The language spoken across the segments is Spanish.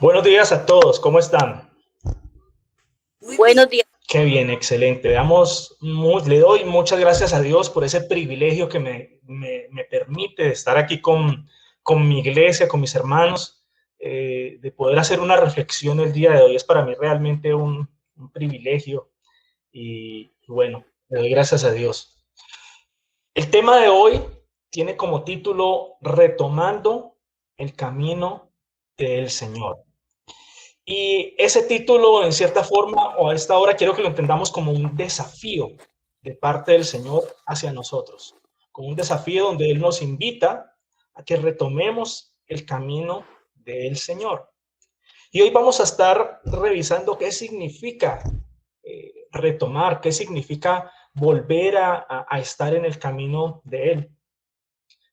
Buenos días a todos, ¿cómo están? Buenos días. Qué bien, excelente. Le doy muchas gracias a Dios por ese privilegio que me permite estar aquí con mi iglesia, con mis hermanos, de poder hacer una reflexión el día de hoy. Es para mí realmente un privilegio y bueno, le doy gracias a Dios. El tema de hoy tiene como título Retomando el camino del Señor. Y ese título, en cierta forma, o a esta hora, quiero que lo entendamos como un desafío de parte del Señor hacia nosotros, como un desafío donde Él nos invita a que retomemos el camino del Señor. Y hoy vamos a estar revisando qué significa retomar, qué significa volver a estar en el camino de Él.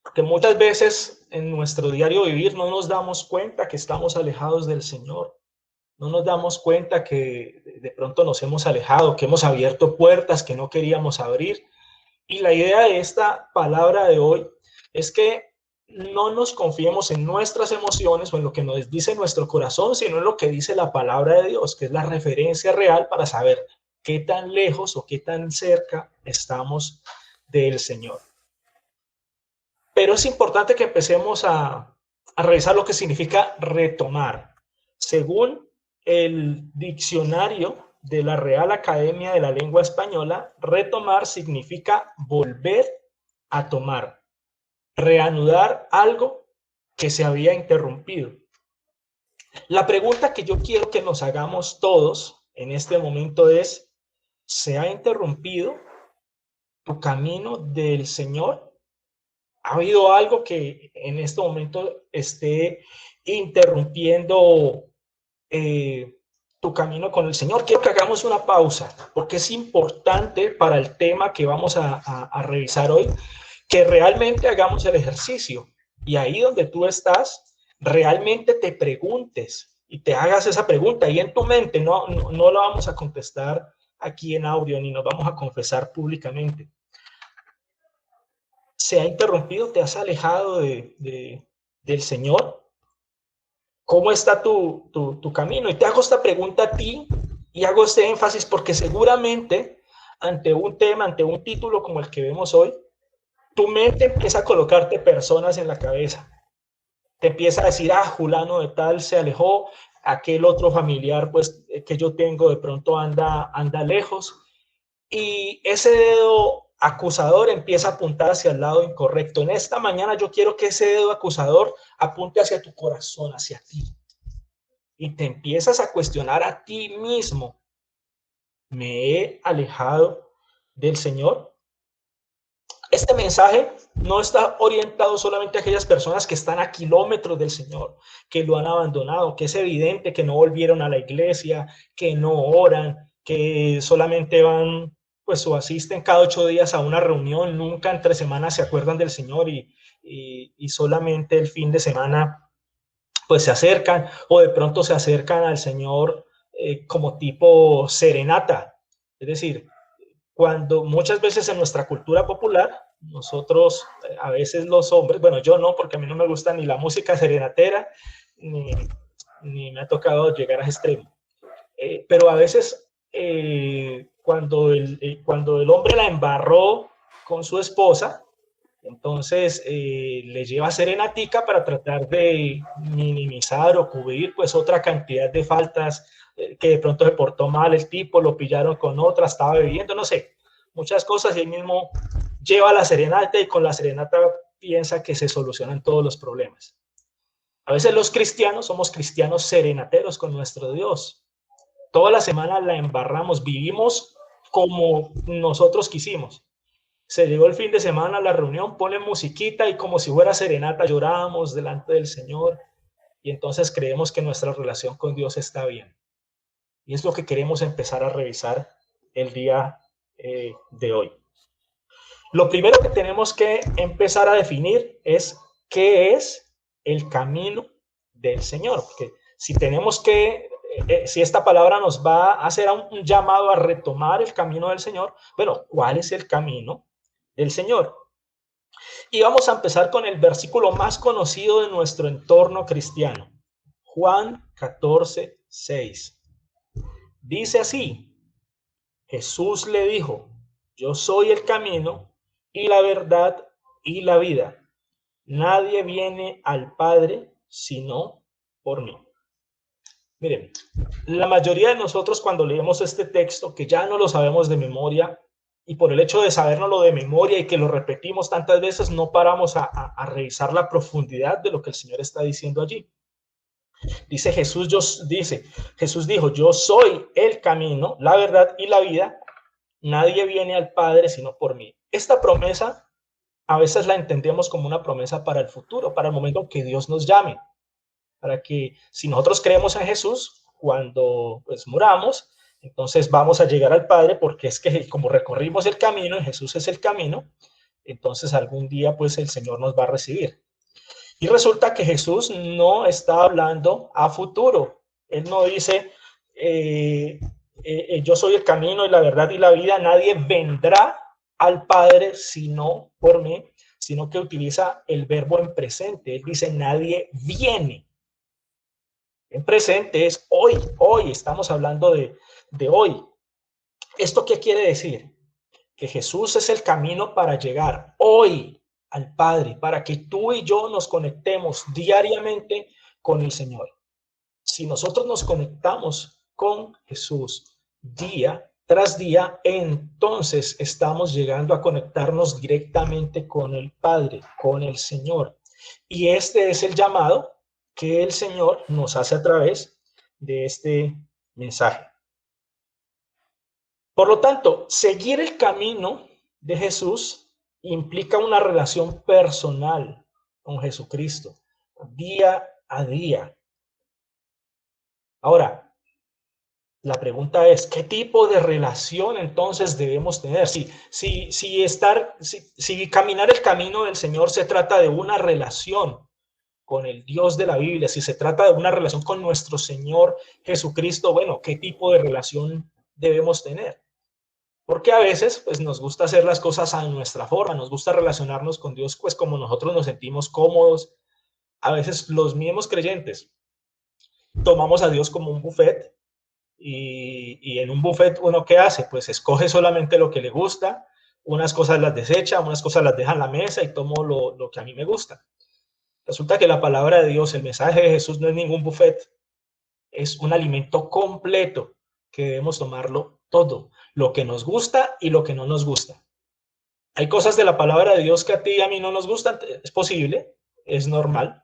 Porque muchas veces en nuestro diario vivir no nos damos cuenta que estamos alejados del Señor. No nos damos cuenta que de pronto nos hemos alejado, que hemos abierto puertas que no queríamos abrir. Y la idea de esta palabra de hoy es que no nos confiemos en nuestras emociones o en lo que nos dice nuestro corazón, sino en lo que dice la palabra de Dios, que es la referencia real para saber qué tan lejos o qué tan cerca estamos del Señor. Pero es importante que empecemos a revisar lo que significa retomar. Según el diccionario de la Real Academia de la Lengua Española, retomar significa volver a tomar, reanudar algo que se había interrumpido. La pregunta que yo quiero que nos hagamos todos en este momento es, ¿se ha interrumpido tu camino del Señor? ¿Ha habido algo que en este momento esté interrumpiendo tu camino con el Señor? Quiero que hagamos una pausa, porque es importante para el tema que vamos a revisar hoy, que realmente hagamos el ejercicio. Y ahí donde tú estás, realmente te preguntes y te hagas esa pregunta. Y en tu mente no la vamos a contestar aquí en audio, ni nos vamos a confesar públicamente. ¿Se ha interrumpido? ¿Te has alejado del Señor? ¿Cómo está tu camino? Y te hago esta pregunta a ti y hago este énfasis porque seguramente ante un tema, ante un título como el que vemos hoy, tu mente empieza a colocarte personas en la cabeza. Te empieza a decir, fulano de tal se alejó, aquel otro familiar pues que yo tengo de pronto anda lejos. Y ese dedo acusador empieza a apuntar hacia el lado incorrecto. En esta mañana yo quiero que ese dedo acusador apunte hacia tu corazón, hacia ti. Y te empiezas a cuestionar a ti mismo. ¿Me he alejado del Señor? Este mensaje no está orientado solamente a aquellas personas que están a kilómetros del Señor, que lo han abandonado, que es evidente que no volvieron a la iglesia, que no oran, que solamente van pues o asisten cada 8 días a una reunión, nunca entre semanas se acuerdan del Señor y solamente el fin de semana pues se acercan o de pronto se acercan al Señor como tipo serenata. Es decir, cuando muchas veces en nuestra cultura popular, nosotros, a veces los hombres, bueno, yo no, porque a mí no me gusta ni la música serenatera, ni me ha tocado llegar a ese extremo. Pero a veces cuando el hombre la embarró con su esposa, entonces le lleva serenatica para tratar de minimizar o cubrir pues otra cantidad de faltas, que de pronto se portó mal el tipo, lo pillaron con otra, estaba bebiendo, no sé, muchas cosas, y él mismo lleva la serenata y con la serenata piensa que se solucionan todos los problemas. A veces los cristianos somos cristianos serenateros con nuestro Dios. Toda la semana la embarramos, vivimos como nosotros quisimos. Se llegó el fin de semana a la reunión, ponen musiquita y como si fuera serenata lloramos delante del Señor y entonces creemos que nuestra relación con Dios está bien. Y es lo que queremos empezar a revisar el día de hoy. Lo primero que tenemos que empezar a definir es qué es el camino del Señor. Porque si tenemos que, si esta palabra nos va a hacer un llamado a retomar el camino del Señor, bueno, ¿cuál es el camino del Señor? Y vamos a empezar con el versículo más conocido de nuestro entorno cristiano. Juan 14, 6. Dice así: Jesús le dijo: yo soy el camino y la verdad y la vida. Nadie viene al Padre sino por mí. Miren, la mayoría de nosotros cuando leemos este texto, que ya no lo sabemos de memoria, y por el hecho de sabérnoslo de memoria y que lo repetimos tantas veces, no paramos a revisar la profundidad de lo que el Señor está diciendo allí. Jesús dijo: yo soy el camino, la verdad y la vida. Nadie viene al Padre sino por mí. Esta promesa a veces la entendemos como una promesa para el futuro, para el momento en que Dios nos llame, para que si nosotros creemos en Jesús, cuando pues muramos, entonces vamos a llegar al Padre, porque es que como recorrimos el camino y Jesús es el camino, entonces algún día pues el Señor nos va a recibir. Y resulta que Jesús no está hablando a futuro. Él no dice, yo soy el camino y la verdad y la vida, nadie vendrá al Padre sino por mí, sino que utiliza el verbo en presente. Él dice, nadie viene. En presente es hoy, estamos hablando de hoy. ¿Esto qué quiere decir? Que Jesús es el camino para llegar hoy al Padre, para que tú y yo nos conectemos diariamente con el Señor. Si nosotros nos conectamos con Jesús día tras día, entonces estamos llegando a conectarnos directamente con el Padre, con el Señor. Y este es el llamado que el Señor nos hace a través de este mensaje. Por lo tanto, seguir el camino de Jesús implica una relación personal con Jesucristo, día a día. Ahora, la pregunta es, ¿qué tipo de relación entonces debemos tener? Si caminar el camino del Señor se trata de una relación con el Dios de la Biblia, si se trata de una relación con nuestro Señor Jesucristo, bueno, ¿qué tipo de relación debemos tener? Porque a veces pues nos gusta hacer las cosas a nuestra forma, nos gusta relacionarnos con Dios pues como nosotros nos sentimos cómodos. A veces los mismos creyentes tomamos a Dios como un buffet y en un buffet uno ¿qué hace? Pues escoge solamente lo que le gusta, unas cosas las desecha, unas cosas las deja en la mesa y tomo lo que a mí me gusta. Resulta que la palabra de Dios, el mensaje de Jesús no es ningún buffet, es un alimento completo que debemos tomarlo todo, lo que nos gusta y lo que no nos gusta. Hay cosas de la palabra de Dios que a ti y a mí no nos gustan, es posible, es normal.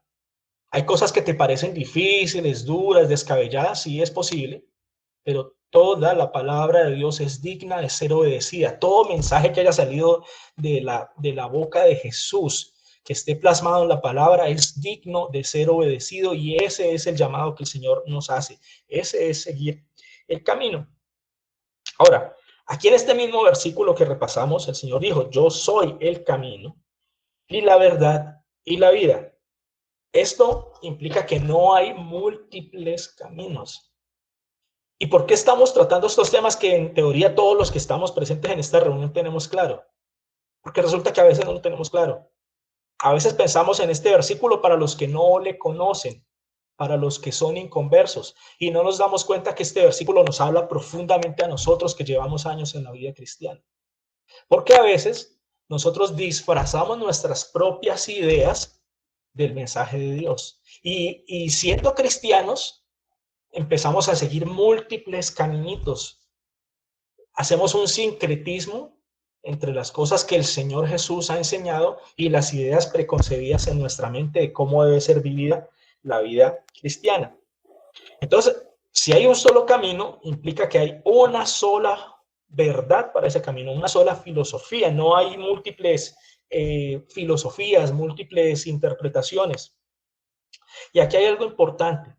Hay cosas que te parecen difíciles, duras, descabelladas, sí es posible, pero toda la palabra de Dios es digna de ser obedecida. Todo mensaje que haya salido de la boca de Jesús, que esté plasmado en la palabra, es digno de ser obedecido, y ese es el llamado que el Señor nos hace. Ese es seguir el camino. Ahora, aquí en este mismo versículo que repasamos, el Señor dijo, yo soy el camino y la verdad y la vida. Esto implica que no hay múltiples caminos. ¿Y por qué estamos tratando estos temas que en teoría todos los que estamos presentes en esta reunión tenemos claro? Porque resulta que a veces no lo tenemos claro. A veces pensamos en este versículo para los que no le conocen, para los que son inconversos, y no nos damos cuenta que este versículo nos habla profundamente a nosotros que llevamos años en la vida cristiana. Porque a veces nosotros disfrazamos nuestras propias ideas del mensaje de Dios. Y siendo cristianos, empezamos a seguir múltiples caminitos. Hacemos un sincretismo entre las cosas que el Señor Jesús ha enseñado y las ideas preconcebidas en nuestra mente de cómo debe ser vivida la vida cristiana. Entonces, si hay un solo camino, implica que hay una sola verdad para ese camino, una sola filosofía. No hay múltiples filosofías, múltiples interpretaciones. Y aquí hay algo importante.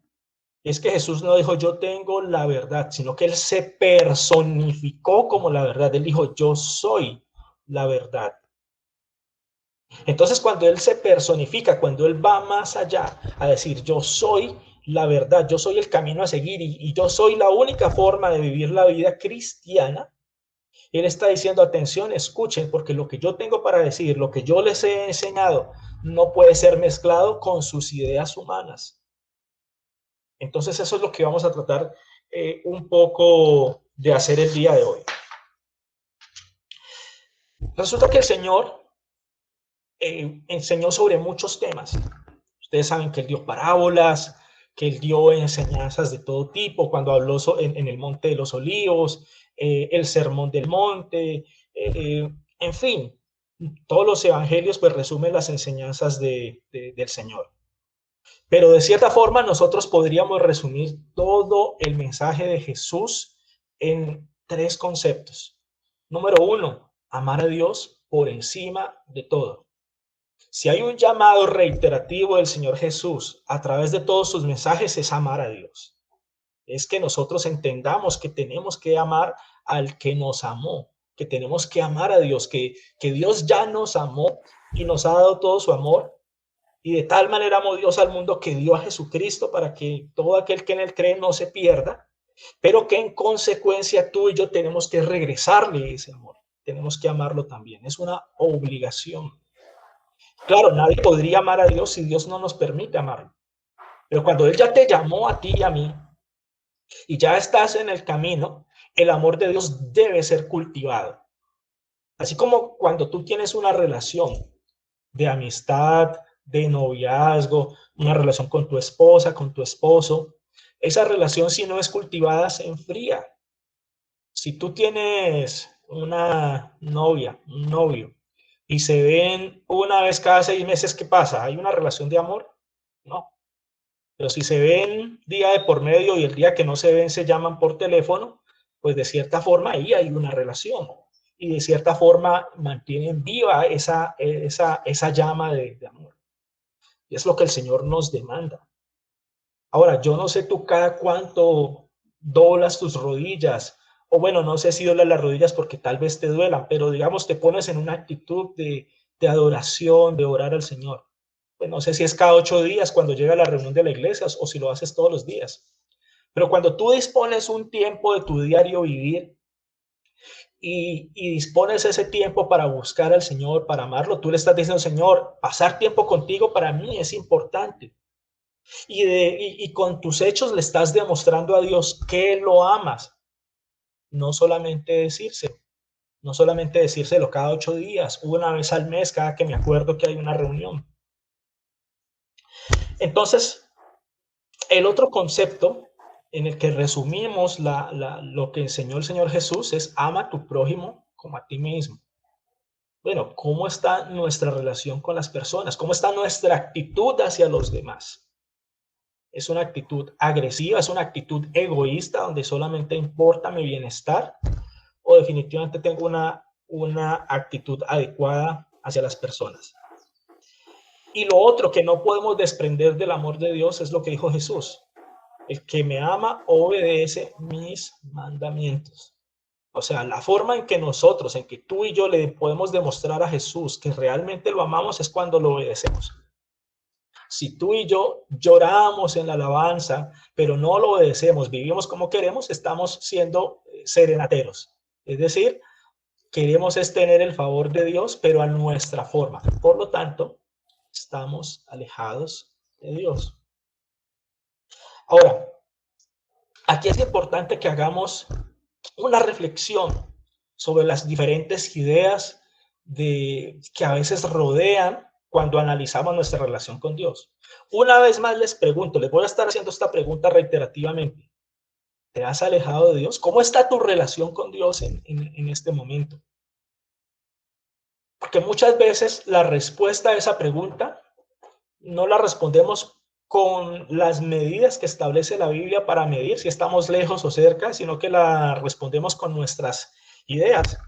Es que Jesús no dijo yo tengo la verdad, sino que él se personificó como la verdad. Él dijo yo soy la verdad. Entonces cuando él se personifica, cuando él va más allá a decir yo soy la verdad, yo soy el camino a seguir y yo soy la única forma de vivir la vida cristiana, él está diciendo atención, escuchen, porque lo que yo tengo para decir, lo que yo les he enseñado, no puede ser mezclado con sus ideas humanas. Entonces eso es lo que vamos a tratar un poco de hacer el día de hoy. Resulta que el Señor enseñó sobre muchos temas. Ustedes saben que Él dio parábolas, que Él dio enseñanzas de todo tipo, cuando habló en el Monte de los Olivos, el Sermón del Monte, en fin, todos los evangelios pues resumen las enseñanzas del Señor. Pero de cierta forma nosotros podríamos resumir todo el mensaje de Jesús en 3 conceptos. Número 1, amar a Dios por encima de todo. Si hay un llamado reiterativo del Señor Jesús a través de todos sus mensajes, es amar a Dios. Es que nosotros entendamos que tenemos que amar al que nos amó, que tenemos que amar a Dios, que Dios ya nos amó y nos ha dado todo su amor. Y de tal manera amó Dios al mundo que dio a Jesucristo para que todo aquel que en él cree no se pierda, pero que en consecuencia tú y yo tenemos que regresarle ese amor. Tenemos que amarlo también. Es una obligación. Claro, nadie podría amar a Dios si Dios no nos permite amarlo. Pero cuando Él ya te llamó a ti y a mí y ya estás en el camino, el amor de Dios debe ser cultivado. Así como cuando tú tienes una relación de amistad, de noviazgo, una relación con tu esposa, con tu esposo, esa relación si no es cultivada se enfría. Si tú tienes una novia, un novio, y se ven una vez cada 6 meses, ¿qué pasa? ¿Hay una relación de amor? No. Pero si se ven día de por medio y el día que no se ven se llaman por teléfono, pues de cierta forma ahí hay una relación. Y de cierta forma mantienen viva esa llama de amor. Y es lo que el Señor nos demanda. Ahora, yo no sé tú cada cuánto doblas tus rodillas, o bueno, no sé si doblas las rodillas porque tal vez te duelan, pero digamos te pones en una actitud de adoración, de orar al Señor. Pues no sé si es cada 8 días cuando llega la reunión de la iglesia o si lo haces todos los días. Pero cuando tú dispones un tiempo de tu diario vivir y dispones ese tiempo para buscar al Señor, para amarlo, tú le estás diciendo, Señor, pasar tiempo contigo para mí es importante. Y con tus hechos le estás demostrando a Dios que lo amas. No solamente decírselo, no solamente decírselo cada 8 días, una vez al mes, cada que me acuerdo que hay una reunión. Entonces, el otro concepto en el que resumimos lo que enseñó el Señor Jesús es ama a tu prójimo como a ti mismo. Bueno, ¿cómo está nuestra relación con las personas? ¿Cómo está nuestra actitud hacia los demás? ¿Es una actitud agresiva? ¿Es una actitud egoísta donde solamente importa mi bienestar? ¿O definitivamente tengo una actitud adecuada hacia las personas? Y lo otro que no podemos desprender del amor de Dios es lo que dijo Jesús. El que me ama obedece mis mandamientos. O sea, la forma en que nosotros, en que tú y yo le podemos demostrar a Jesús que realmente lo amamos es cuando lo obedecemos. Si tú y yo lloramos en la alabanza, pero no lo obedecemos, vivimos como queremos, estamos siendo serenateros. Es decir, queremos es tener el favor de Dios, pero a nuestra forma. Por lo tanto, estamos alejados de Dios. Ahora, aquí es importante que hagamos una reflexión sobre las diferentes ideas que a veces rodean cuando analizamos nuestra relación con Dios. Una vez más les pregunto, les voy a estar haciendo esta pregunta reiterativamente. ¿Te has alejado de Dios? ¿Cómo está tu relación con Dios en este momento? Porque muchas veces la respuesta a esa pregunta no la respondemos con las medidas que establece la Biblia para medir si estamos lejos o cerca, sino que la respondemos con nuestras ideas.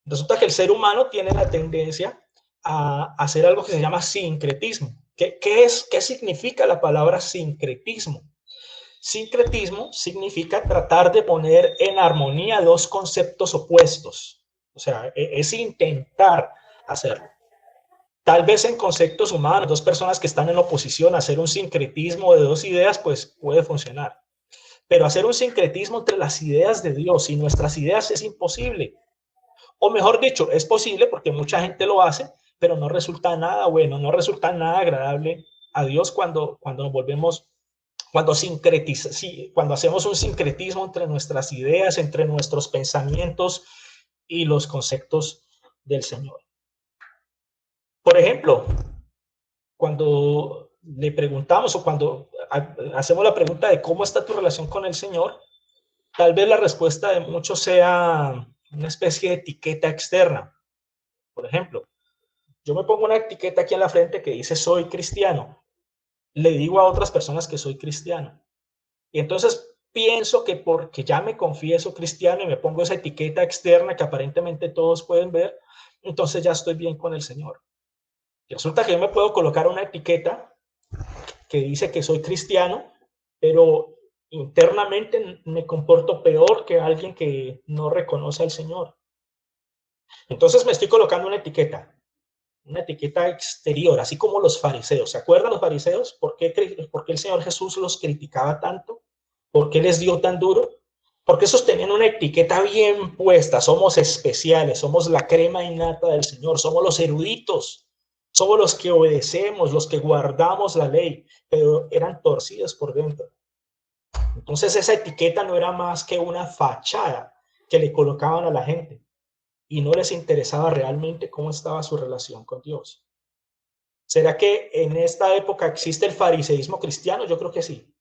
Resulta que el ser humano tiene la tendencia a hacer algo que se llama sincretismo. ¿Qué significa la palabra sincretismo? Sincretismo significa tratar de poner en armonía dos conceptos opuestos. O sea, es intentar hacerlo. Tal vez en conceptos humanos, dos personas que están en oposición, hacer un sincretismo de dos ideas, pues puede funcionar. Pero hacer un sincretismo entre las ideas de Dios y nuestras ideas es imposible. O mejor dicho, es posible porque mucha gente lo hace, pero no resulta nada bueno, no resulta nada agradable a Dios cuando nos volvemos cuando hacemos un sincretismo entre nuestras ideas, entre nuestros pensamientos y los conceptos del Señor. Por ejemplo, cuando le preguntamos o cuando hacemos la pregunta de cómo está tu relación con el Señor, tal vez la respuesta de muchos sea una especie de etiqueta externa. Por ejemplo, yo me pongo una etiqueta aquí en la frente que dice soy cristiano. Le digo a otras personas que soy cristiano. Y entonces pienso que porque ya me confieso cristiano y me pongo esa etiqueta externa que aparentemente todos pueden ver, entonces ya estoy bien con el Señor. Y resulta que yo me puedo colocar una etiqueta que dice que soy cristiano, pero internamente me comporto peor que alguien que no reconoce al Señor. Entonces me estoy colocando una etiqueta exterior, así como los fariseos. ¿Se acuerdan los fariseos? ¿Por qué el Señor Jesús los criticaba tanto? ¿Por qué les dio tan duro? Porque esos tenían una etiqueta bien puesta. Somos especiales, somos la crema innata del Señor, somos los eruditos, somos los que obedecemos, los que guardamos la ley, pero eran torcidos por dentro. Entonces esa etiqueta no era más que una fachada que le colocaban a la gente y no les interesaba realmente cómo estaba su relación con Dios. ¿Será que en esta época existe el fariseísmo cristiano? Yo creo que sí.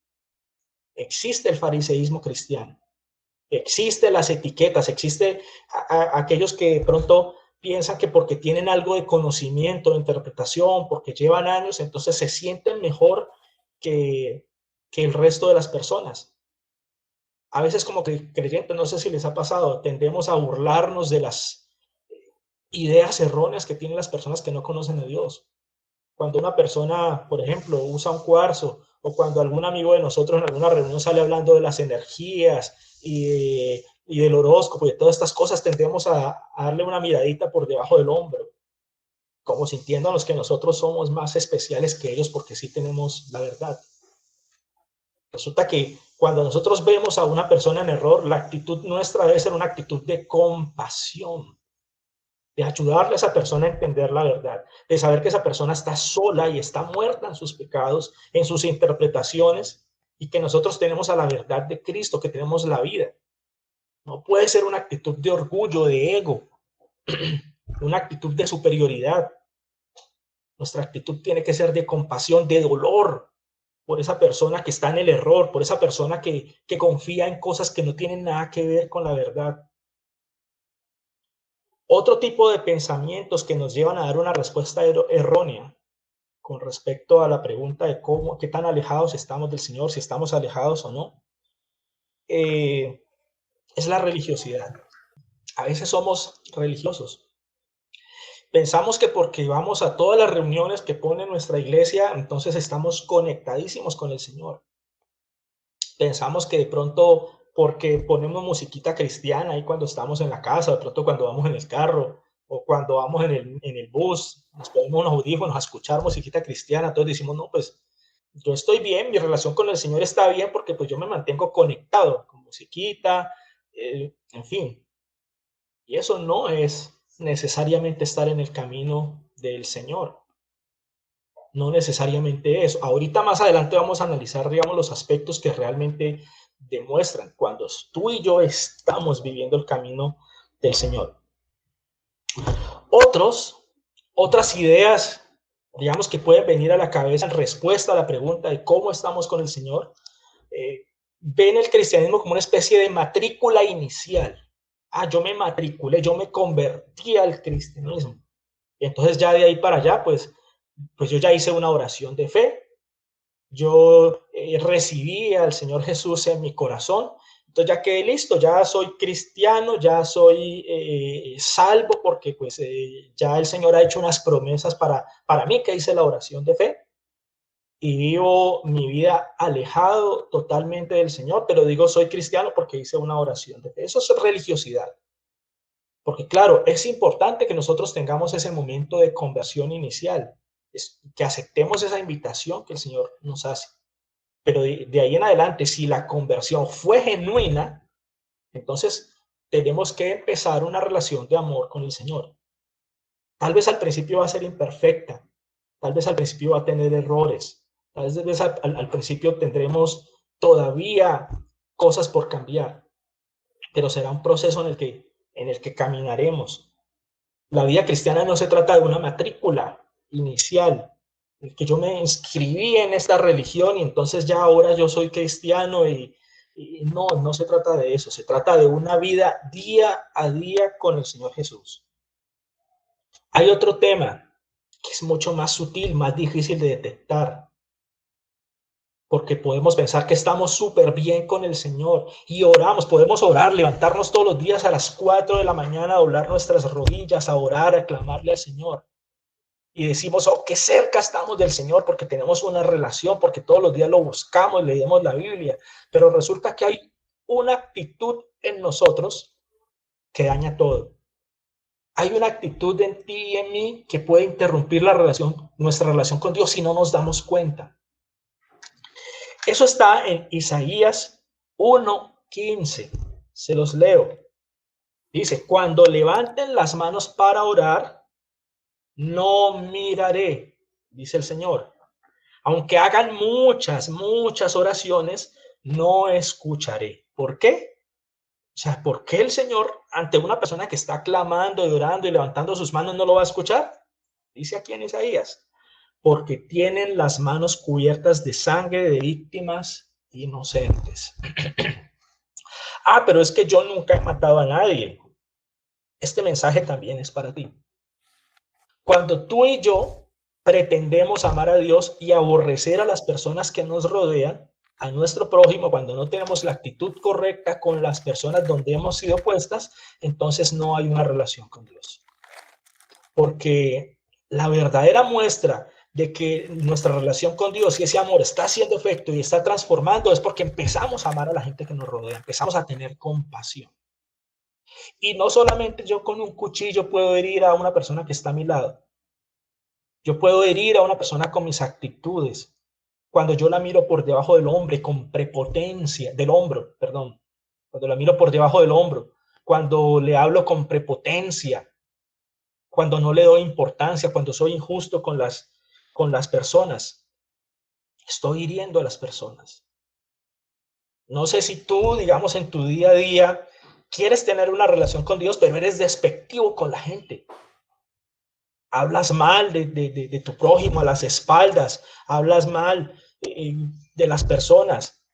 Existe el fariseísmo cristiano. Existen las etiquetas, existe aquellos que de pronto piensan que porque tienen algo de conocimiento, de interpretación, porque llevan años, entonces se sienten mejor que el resto de las personas. A veces como creyentes, no sé si les ha pasado, tendemos a burlarnos de las ideas erróneas que tienen las personas que no conocen a Dios. Cuando una persona, por ejemplo, usa un cuarzo, o cuando algún amigo de nosotros en alguna reunión sale hablando de las energías y del horóscopo y de todas estas cosas, tendemos a darle una miradita por debajo del hombro, como sintiéndonos que nosotros somos más especiales que ellos porque sí tenemos la verdad. Resulta que cuando nosotros vemos a una persona en error, la actitud nuestra debe ser una actitud de compasión, de ayudarle a esa persona a entender la verdad, de saber que esa persona está sola y está muerta en sus pecados, en sus interpretaciones, y que nosotros tenemos a la verdad de Cristo, que tenemos la vida. No puede ser una actitud de orgullo, de ego, una actitud de superioridad. Nuestra actitud tiene que ser de compasión, de dolor por esa persona que está en el error, por esa persona que confía en cosas que no tienen nada que ver con la verdad. Otro tipo de pensamientos que nos llevan a dar una respuesta errónea con respecto a la pregunta de qué tan alejados estamos del Señor, si estamos alejados o no, es la religiosidad. A veces somos religiosos. Pensamos que porque vamos a todas las reuniones que pone nuestra iglesia, entonces estamos conectadísimos con el Señor. Pensamos que de pronto porque ponemos musiquita cristiana ahí cuando estamos en la casa, de pronto cuando vamos en el carro o cuando vamos en el bus, nos ponemos unos audífonos a escuchar musiquita cristiana, entonces decimos, no, pues yo estoy bien, mi relación con el Señor está bien porque pues yo me mantengo conectado con musiquita, en fin. Y eso no es necesariamente estar en el camino del Señor. No necesariamente eso. Ahorita más adelante vamos a analizar, digamos, los aspectos que realmente demuestran cuando tú y yo estamos viviendo el camino del Señor. Otras ideas, digamos, que pueden venir a la cabeza en respuesta a la pregunta de cómo estamos con el Señor, ven el cristianismo como una especie de matrícula inicial. Yo me matriculé, yo me convertí al cristianismo. Y entonces ya de ahí para allá, pues yo ya hice una oración de fe, yo recibí al Señor Jesús en mi corazón, entonces ya quedé listo, ya soy cristiano, ya soy salvo porque pues ya el Señor ha hecho unas promesas para mí que hice la oración de fe y vivo mi vida alejado totalmente del Señor, pero digo soy cristiano porque hice una oración de fe. Eso es religiosidad. Porque claro, es importante que nosotros tengamos ese momento de conversión inicial, que aceptemos esa invitación que el Señor nos hace. Pero de ahí en adelante, si la conversión fue genuina, entonces tenemos que empezar una relación de amor con el Señor. Tal vez al principio va a ser imperfecta, tal vez al principio va a tener errores, Tal vez al principio tendremos todavía cosas por cambiar, pero será un proceso en el que caminaremos. La vida cristiana no se trata de una matrícula inicial, el que yo me inscribí en esta religión y entonces ya ahora yo soy cristiano y no, no se trata de eso, se trata de una vida día a día con el Señor Jesús. Hay otro tema que es mucho más sutil, más difícil de detectar, porque podemos pensar que estamos súper bien con el Señor y oramos, podemos orar, levantarnos todos los días a las 4 de la mañana, doblar nuestras rodillas, a orar, a clamarle al Señor. Y decimos, oh, qué cerca estamos del Señor porque tenemos una relación, porque todos los días lo buscamos, leemos la Biblia, pero resulta que hay una actitud en nosotros que daña todo. Hay una actitud en ti y en mí que puede interrumpir nuestra relación con Dios si no nos damos cuenta. Eso está en Isaías 1:15. Se los leo. Dice, cuando levanten las manos para orar, no miraré, dice el Señor. Aunque hagan muchas oraciones, no escucharé. ¿Por qué? O sea, ¿por qué el Señor ante una persona que está clamando y orando y levantando sus manos no lo va a escuchar? Dice aquí en Isaías, porque tienen las manos cubiertas de sangre de víctimas inocentes. Pero es que yo nunca he matado a nadie. Este mensaje también es para ti. Cuando tú y yo pretendemos amar a Dios y aborrecer a las personas que nos rodean, a nuestro prójimo, cuando no tenemos la actitud correcta con las personas donde hemos sido puestas, entonces no hay una relación con Dios. Porque la verdadera muestra de que nuestra relación con Dios y ese amor está haciendo efecto y está transformando es porque empezamos a amar a la gente que nos rodea, empezamos a tener compasión. Y no solamente yo con un cuchillo puedo herir a una persona que está a mi lado. Yo puedo herir a una persona con mis actitudes. Cuando yo la miro por debajo del hombro, con prepotencia, del hombro, perdón. Cuando la miro por debajo del hombro. Cuando le hablo con prepotencia. Cuando no le doy importancia. Cuando soy injusto con las personas. Estoy hiriendo a las personas. No sé si tú, digamos, en tu día a día quieres tener una relación con Dios, pero eres despectivo con la gente. Hablas mal de tu prójimo a las espaldas, hablas mal de las personas.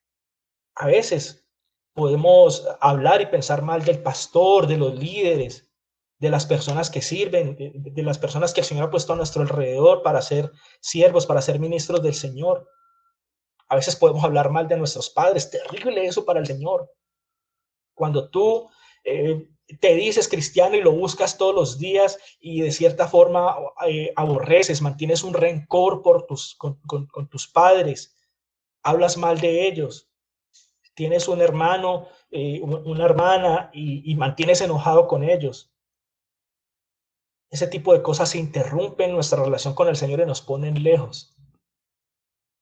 A veces podemos hablar y pensar mal del pastor, de los líderes, de las personas que sirven, de las personas que el Señor ha puesto a nuestro alrededor para ser siervos, para ser ministros del Señor. A veces podemos hablar mal de nuestros padres. Terrible eso para el Señor. Cuando tú te dices cristiano y lo buscas todos los días y de cierta forma aborreces, mantienes un rencor con tus padres, hablas mal de ellos, tienes un hermano, una hermana y mantienes enojado con ellos. Ese tipo de cosas interrumpen nuestra relación con el Señor y nos ponen lejos.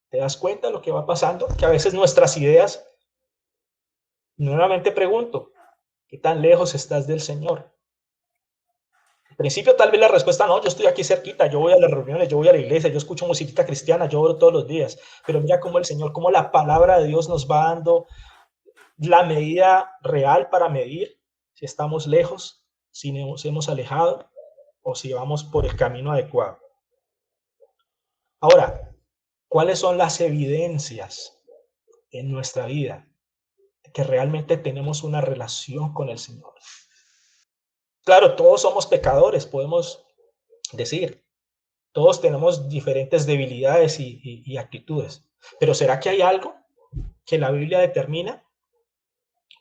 ¿Te das cuenta de lo que va pasando? Que a veces nuestras ideas, nuevamente pregunto, ¿qué tan lejos estás del Señor? Al principio tal vez la respuesta no, yo estoy aquí cerquita, yo voy a las reuniones, yo voy a la iglesia, yo escucho musiquita cristiana, yo oro todos los días, pero mira cómo el Señor, cómo la palabra de Dios nos va dando la medida real para medir si estamos lejos, si nos hemos alejado o si vamos por el camino adecuado. Ahora, ¿cuáles son las evidencias en nuestra vida de que realmente tenemos una relación con el Señor? Claro, todos somos pecadores, podemos decir. Todos tenemos diferentes debilidades y actitudes. Pero ¿será que hay algo que la Biblia determina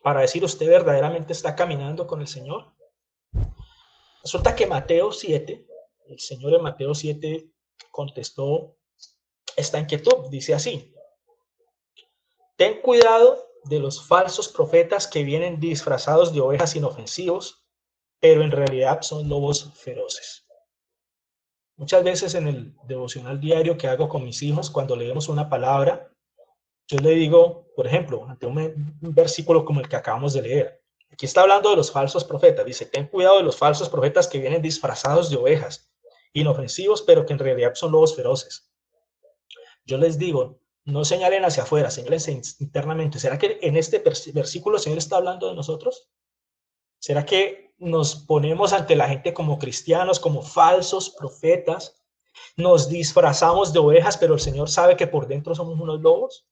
para decir usted verdaderamente está caminando con el Señor? Resulta que Mateo 7, el Señor en Mateo 7 contestó esta inquietud. Dice así: ten cuidado de los falsos profetas que vienen disfrazados de ovejas inofensivos, pero en realidad son lobos feroces. Muchas veces en el devocional diario que hago con mis hijos, cuando leemos una palabra, yo le digo, por ejemplo, ante un versículo como el que acabamos de leer, aquí está hablando de los falsos profetas, dice, ten cuidado de los falsos profetas que vienen disfrazados de ovejas, inofensivos, pero que en realidad son lobos feroces. Yo les digo, no señalen hacia afuera, señalen internamente. ¿Será que en este versículo el Señor está hablando de nosotros? ¿Será que nos ponemos ante la gente como cristianos, como falsos profetas? Nos disfrazamos de ovejas, pero el Señor sabe que por dentro somos unos lobos.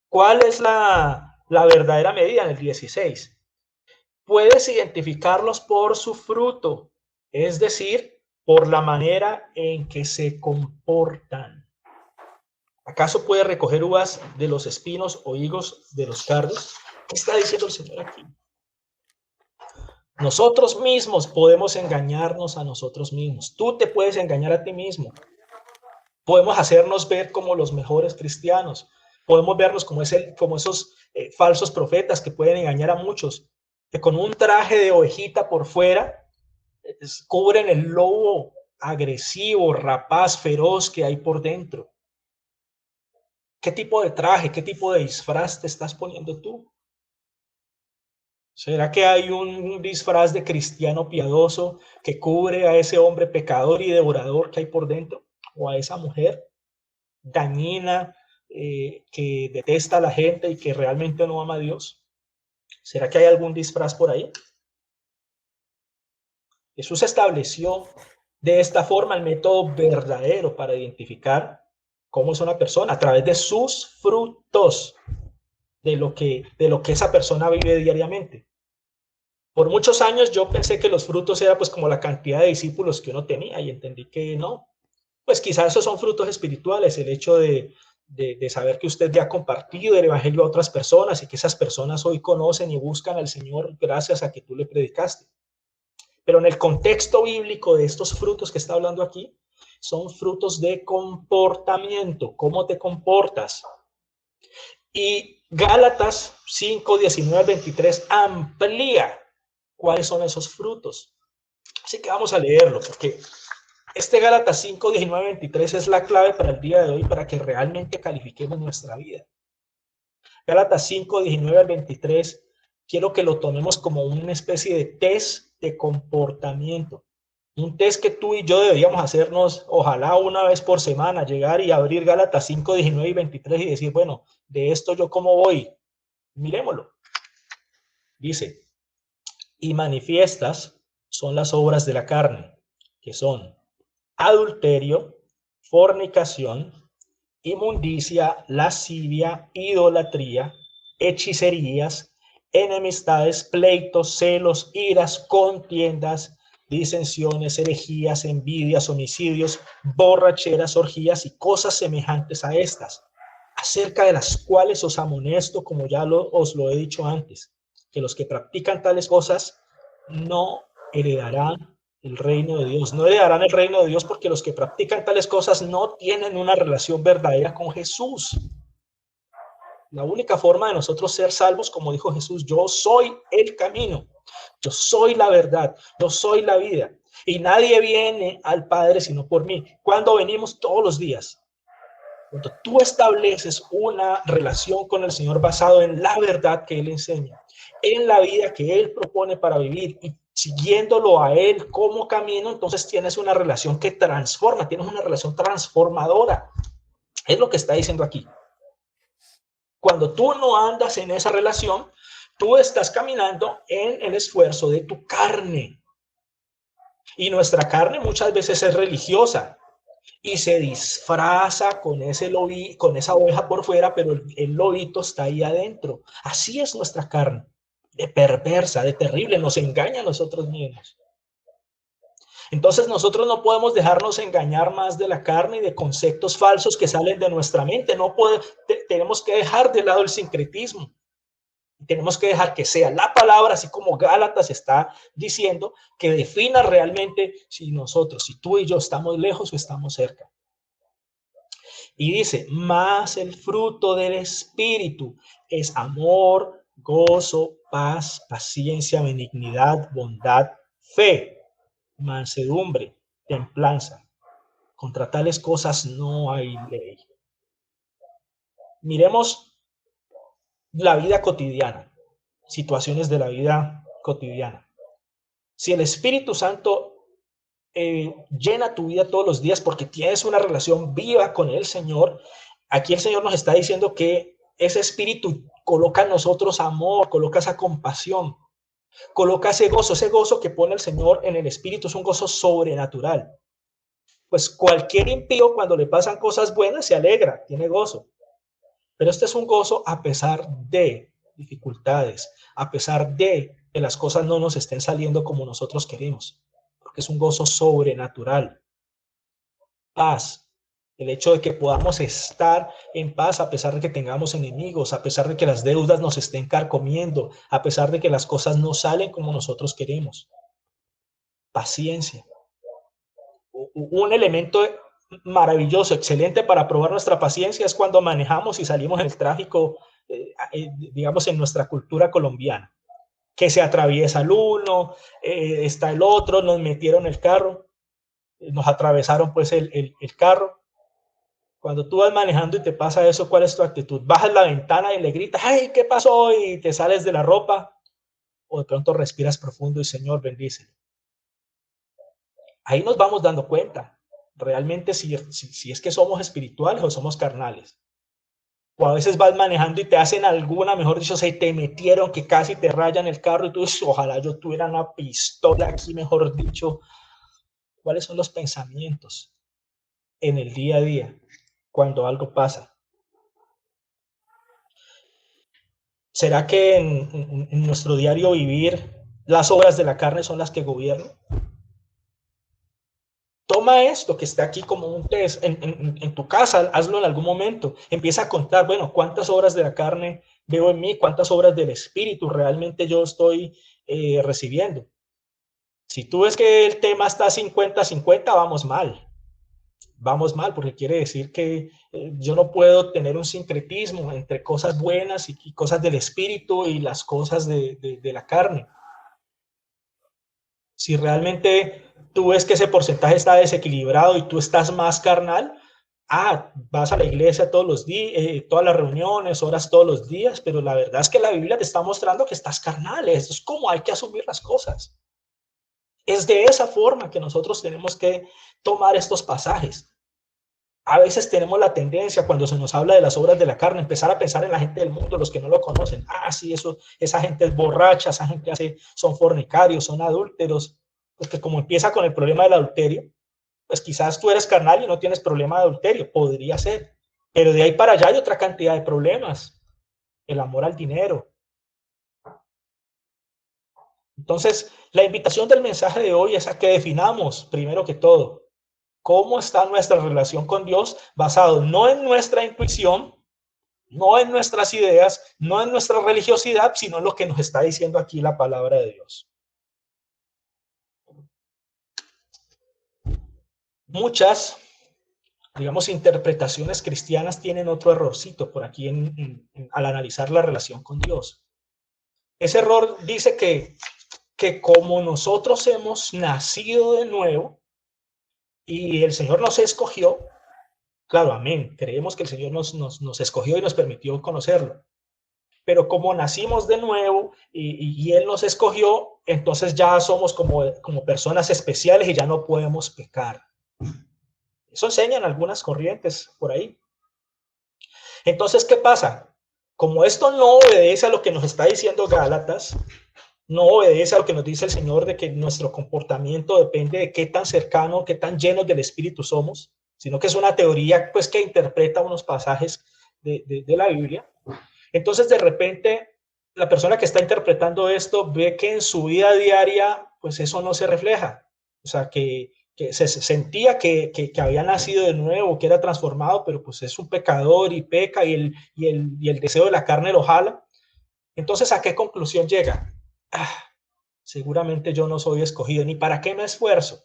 ¿Cuál es la verdadera medida en el 16? Puedes identificarlos por su fruto, es decir, por la manera en que se comportan. ¿Acaso puede recoger uvas de los espinos o higos de los cardos? ¿Qué está diciendo el Señor aquí? Nosotros mismos podemos engañarnos a nosotros mismos. Tú te puedes engañar a ti mismo. Podemos hacernos ver como los mejores cristianos. Podemos vernos como esos falsos profetas que pueden engañar a muchos, que con un traje de ovejita por fuera cubren el lobo agresivo, rapaz, feroz que hay por dentro. ¿Qué tipo de traje, qué tipo de disfraz te estás poniendo tú? ¿Será que hay un disfraz de cristiano piadoso que cubre a ese hombre pecador y devorador que hay por dentro? ¿O a esa mujer dañina que detesta a la gente y que realmente no ama a Dios? ¿Será que hay algún disfraz por ahí? Jesús estableció de esta forma el método verdadero para identificar cómo es una persona a través de sus frutos, de lo que esa persona vive diariamente. Por muchos años yo pensé que los frutos era pues como la cantidad de discípulos que uno tenía y entendí que no. Pues quizás esos son frutos espirituales, el hecho de saber que usted ya ha compartido el evangelio a otras personas y que esas personas hoy conocen y buscan al Señor gracias a que tú le predicaste. Pero en el contexto bíblico de estos frutos que está hablando aquí, son frutos de comportamiento, cómo te comportas. Y Gálatas 5, 19 al 23 amplía cuáles son esos frutos. Así que vamos a leerlo, porque este Gálatas 5, 19, 23 es la clave para el día de hoy, para que realmente califiquemos nuestra vida. Gálatas 5, 19 al 23, quiero que lo tomemos como una especie de test de comportamiento. Un test que tú y yo deberíamos hacernos, ojalá una vez por semana, llegar y abrir Gálatas 5, 19 y 23 y decir, bueno, de esto yo cómo voy. Miremoslo. Dice, y manifiestas son las obras de la carne, que son adulterio, fornicación, inmundicia, lascivia, idolatría, hechicerías, enemistades, pleitos, celos, iras, contiendas, disensiones, herejías, envidias, homicidios, borracheras, orgías y cosas semejantes a estas, acerca de las cuales os amonesto, como ya os lo he dicho antes, que los que practican tales cosas no heredarán el reino de Dios. No heredarán el reino de Dios porque los que practican tales cosas no tienen una relación verdadera con Jesús. La única forma de nosotros ser salvos, como dijo Jesús, yo soy el camino, yo soy la verdad, yo soy la vida. Y nadie viene al Padre sino por mí. ¿Cuándo venimos? Todos los días. Cuando tú estableces una relación con el Señor basado en la verdad que Él enseña, en la vida que Él propone para vivir y siguiéndolo a Él como camino, entonces tienes una relación que transforma, tienes una relación transformadora. Es lo que está diciendo aquí. Cuando tú no andas en esa relación, tú estás caminando en el esfuerzo de tu carne. Y nuestra carne muchas veces es religiosa y se disfraza con con esa oveja por fuera, pero el lobito está ahí adentro. Así es nuestra carne, de perversa, de terrible, nos engaña a nosotros mismos. Entonces nosotros no podemos dejarnos engañar más de la carne y de conceptos falsos que salen de nuestra mente. Tenemos que dejar de lado el sincretismo. Tenemos que dejar que sea la palabra, así como Gálatas está diciendo, que defina realmente si tú y yo estamos lejos o estamos cerca. Y dice, más el fruto del Espíritu es amor, gozo, paz, paciencia, benignidad, bondad, fe, mansedumbre, templanza. Contra tales cosas no hay ley. Miremos la vida cotidiana, situaciones de la vida cotidiana. Si el Espíritu Santo llena tu vida todos los días porque tienes una relación viva con el Señor. Aquí el Señor nos está diciendo que ese espíritu coloca en nosotros amor, coloca esa compasión, coloca ese gozo que pone el Señor en el espíritu, es un gozo sobrenatural. Pues cualquier impío cuando le pasan cosas buenas se alegra, tiene gozo. Pero este es un gozo a pesar de dificultades, a pesar de que las cosas no nos estén saliendo como nosotros queremos, porque es un gozo sobrenatural. Paz, el hecho de que podamos estar en paz a pesar de que tengamos enemigos, a pesar de que las deudas nos estén carcomiendo, a pesar de que las cosas no salen como nosotros queremos. Paciencia. Un elemento maravilloso, excelente para probar nuestra paciencia es cuando manejamos y salimos en el tráfico, digamos, en nuestra cultura colombiana, que se atraviesa el uno, está el otro, nos metieron el carro, nos atravesaron pues el carro. Cuando tú vas manejando y te pasa eso, ¿cuál es tu actitud? ¿Bajas la ventana y le gritas, ay, ¿qué pasó? Y te sales de la ropa, o de pronto respiras profundo y Señor, bendícelo. Ahí nos vamos dando cuenta realmente si es que somos espirituales o somos carnales. O a veces vas manejando y te hacen alguna, mejor dicho, se te metieron que casi te rayan el carro y tú dices, ojalá yo tuviera una pistola aquí, mejor dicho. ¿Cuáles son los pensamientos en el día a día cuando algo pasa? ¿Será que en nuestro diario vivir las obras de la carne son las que gobiernan? Toma esto que está aquí como un test en tu casa, hazlo en algún momento. Empieza a contar, bueno, cuántas obras de la carne veo en mí, cuántas obras del espíritu realmente yo estoy recibiendo. Si tú ves que el tema está 50-50, vamos mal. Vamos mal, porque quiere decir que yo no puedo tener un sincretismo entre cosas buenas y cosas del espíritu y las cosas de la carne. Si realmente tú ves que ese porcentaje está desequilibrado y tú estás más carnal, vas a la iglesia todos los días, todas las reuniones, oras todos los días, pero la verdad es que la Biblia te está mostrando que estás carnal. Eso es como hay que asumir las cosas. Es de esa forma que nosotros tenemos que tomar estos pasajes. A veces tenemos la tendencia, cuando se nos habla de las obras de la carne, empezar a pensar en la gente del mundo, los que no lo conocen. Sí, esa gente es borracha, esa gente son fornicarios, son adúlteros. Pues que como empieza con el problema del adulterio, pues quizás tú eres carnal y no tienes problema de adulterio, podría ser. Pero de ahí para allá hay otra cantidad de problemas. El amor al dinero. Entonces, la invitación del mensaje de hoy es a que definamos, primero que todo, cómo está nuestra relación con Dios, basado no en nuestra intuición, no en nuestras ideas, no en nuestra religiosidad, sino en lo que nos está diciendo aquí la palabra de Dios. Muchas, digamos, interpretaciones cristianas tienen otro errorcito por aquí al analizar la relación con Dios. Ese error dice que como nosotros hemos nacido de nuevo y el Señor nos escogió, claro, amén, creemos que el Señor nos escogió y nos permitió conocerlo. Pero como nacimos de nuevo y Él nos escogió, entonces ya somos como personas especiales y ya no podemos pecar. Eso enseñan algunas corrientes por ahí. Entonces, ¿qué pasa? Como esto no obedece a lo que nos está diciendo Gálatas, no obedece a lo que nos dice el Señor de que nuestro comportamiento depende de qué tan cercano, qué tan llenos del Espíritu somos, sino que es una teoría pues que interpreta unos pasajes de la Biblia. Entonces, de repente, la persona que está interpretando esto ve que en su vida diaria, pues eso no se refleja. O sea, que se sentía que había nacido de nuevo, que era transformado, pero pues es un pecador y peca y el deseo de la carne lo jala. Entonces, ¿a qué conclusión llega? Seguramente yo no soy escogido, ni para qué me esfuerzo.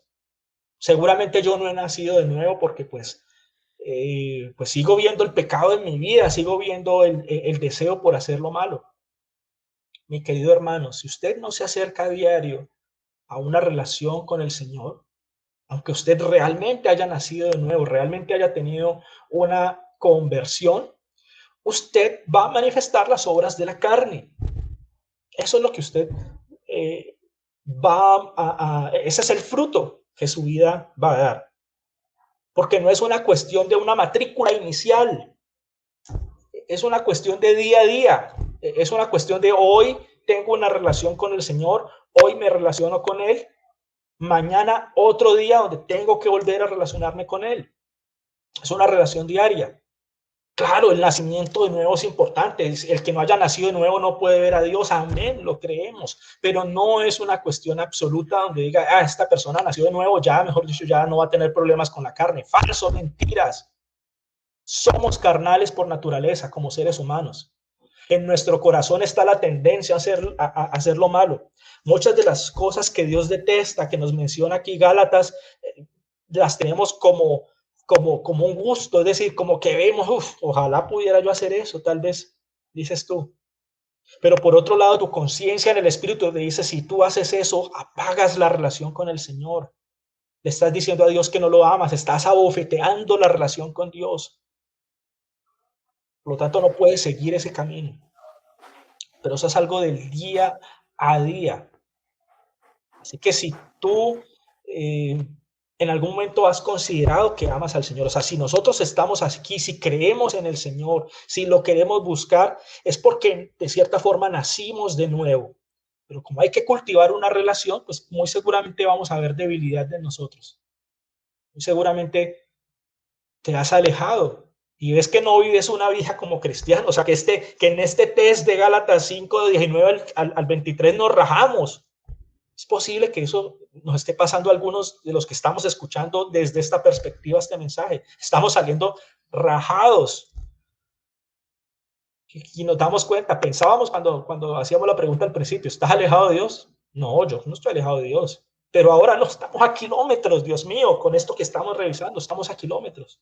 Seguramente yo no he nacido de nuevo porque pues sigo viendo el pecado en mi vida, sigo viendo el deseo por hacer lo malo. Mi querido hermano, si usted no se acerca a diario a una relación con el Señor, aunque usted realmente haya nacido de nuevo, realmente haya tenido una conversión, usted va a manifestar las obras de la carne. Eso es lo que usted ese es el fruto que su vida va a dar. Porque no es una cuestión de una matrícula inicial, es una cuestión de día a día, es una cuestión de hoy tengo una relación con el Señor, hoy me relaciono con Él, mañana otro día donde tengo que volver a relacionarme con Él. Es una relación diaria. Claro, el nacimiento de nuevo es importante. El que no haya nacido de nuevo no puede ver a Dios. Amén, lo creemos. Pero no es una cuestión absoluta donde diga, esta persona nació de nuevo, ya, mejor dicho, ya no va a tener problemas con la carne. Falso, mentiras. Somos carnales por naturaleza como seres humanos. En nuestro corazón está la tendencia a hacer lo malo. Muchas de las cosas que Dios detesta, que nos menciona aquí Gálatas, las tenemos como un gusto, es decir, como que vemos, ojalá pudiera yo hacer eso, tal vez, dices tú. Pero por otro lado, tu conciencia en el espíritu te dice, si tú haces eso, apagas la relación con el Señor. Le estás diciendo a Dios que no lo amas, estás abofeteando la relación con Dios. Por lo tanto, no puedes seguir ese camino. Pero eso es algo del día a día. Así que si tú en algún momento has considerado que amas al Señor, o sea, si nosotros estamos aquí, si creemos en el Señor, si lo queremos buscar, es porque de cierta forma nacimos de nuevo. Pero como hay que cultivar una relación, pues muy seguramente vamos a ver debilidad de nosotros. Muy seguramente te has alejado y ves que no vives una vida como cristiano. O sea, que en este test de Gálatas 5, de 19 al 23 nos rajamos. Es posible que eso nos esté pasando a algunos de los que estamos escuchando desde esta perspectiva este mensaje. Estamos saliendo rajados. Y nos damos cuenta, pensábamos cuando hacíamos la pregunta al principio, ¿estás alejado de Dios? No, yo no estoy alejado de Dios. Pero ahora no, estamos a kilómetros, Dios mío, con esto que estamos revisando, estamos a kilómetros.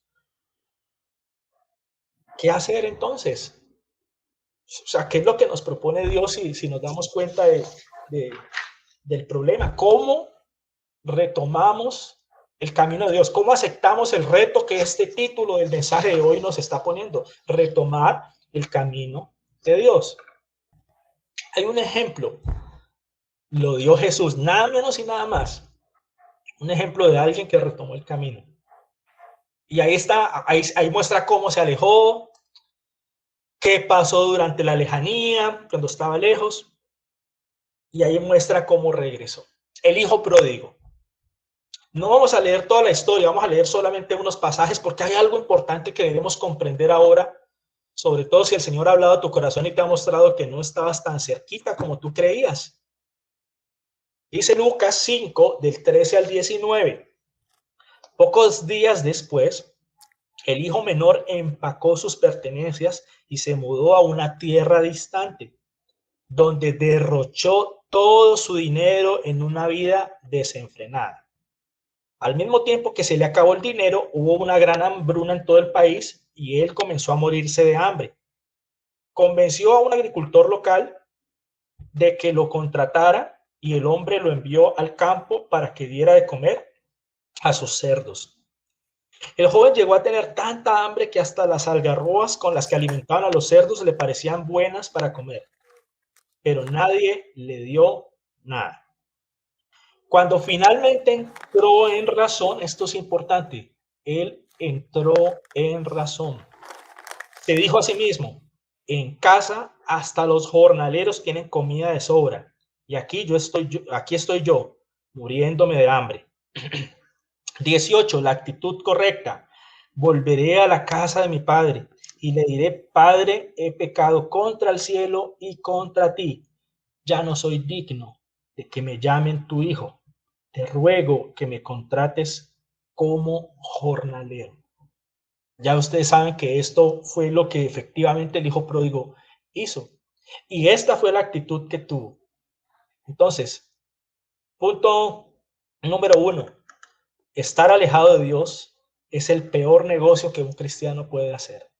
¿Qué hacer entonces? O sea, ¿qué es lo que nos propone Dios si nos damos cuenta del problema? ¿Cómo retomamos el camino de Dios? ¿Cómo aceptamos el reto que este título del mensaje de hoy nos está poniendo? Retomar el camino de Dios. Hay un ejemplo, lo dio Jesús, nada menos y nada más. Un ejemplo de alguien que retomó el camino. Y ahí está, ahí muestra cómo se alejó, qué pasó durante la lejanía, cuando estaba lejos. Y ahí muestra cómo regresó. El hijo pródigo. No vamos a leer toda la historia, vamos a leer solamente unos pasajes porque hay algo importante que debemos comprender ahora, sobre todo si el Señor ha hablado a tu corazón y te ha mostrado que no estabas tan cerquita como tú creías. Dice Lucas 5, del 13 al 19. Pocos días después, el hijo menor empacó sus pertenencias y se mudó a una tierra distante, donde derrochó todo su dinero en una vida desenfrenada. Al mismo tiempo que se le acabó el dinero, hubo una gran hambruna en todo el país y él comenzó a morirse de hambre. Convenció a un agricultor local de que lo contratara y el hombre lo envió al campo para que diera de comer a sus cerdos. El joven llegó a tener tanta hambre que hasta las algarrobas con las que alimentaban a los cerdos le parecían buenas para comer, pero nadie le dio nada. Cuando finalmente entró en razón, esto es importante, él entró en razón. Se dijo a sí mismo, en casa hasta los jornaleros tienen comida de sobra y aquí estoy yo, muriéndome de hambre. 18, la actitud correcta. Volveré a la casa de mi padre y le diré, Padre, he pecado contra el cielo y contra ti. Ya no soy digno de que me llamen tu hijo. Te ruego que me contrates como jornalero. Ya ustedes saben que esto fue lo que efectivamente el hijo pródigo hizo. Y esta fue la actitud que tuvo. Entonces, punto número 1. Estar alejado de Dios es el peor negocio que un cristiano puede hacer.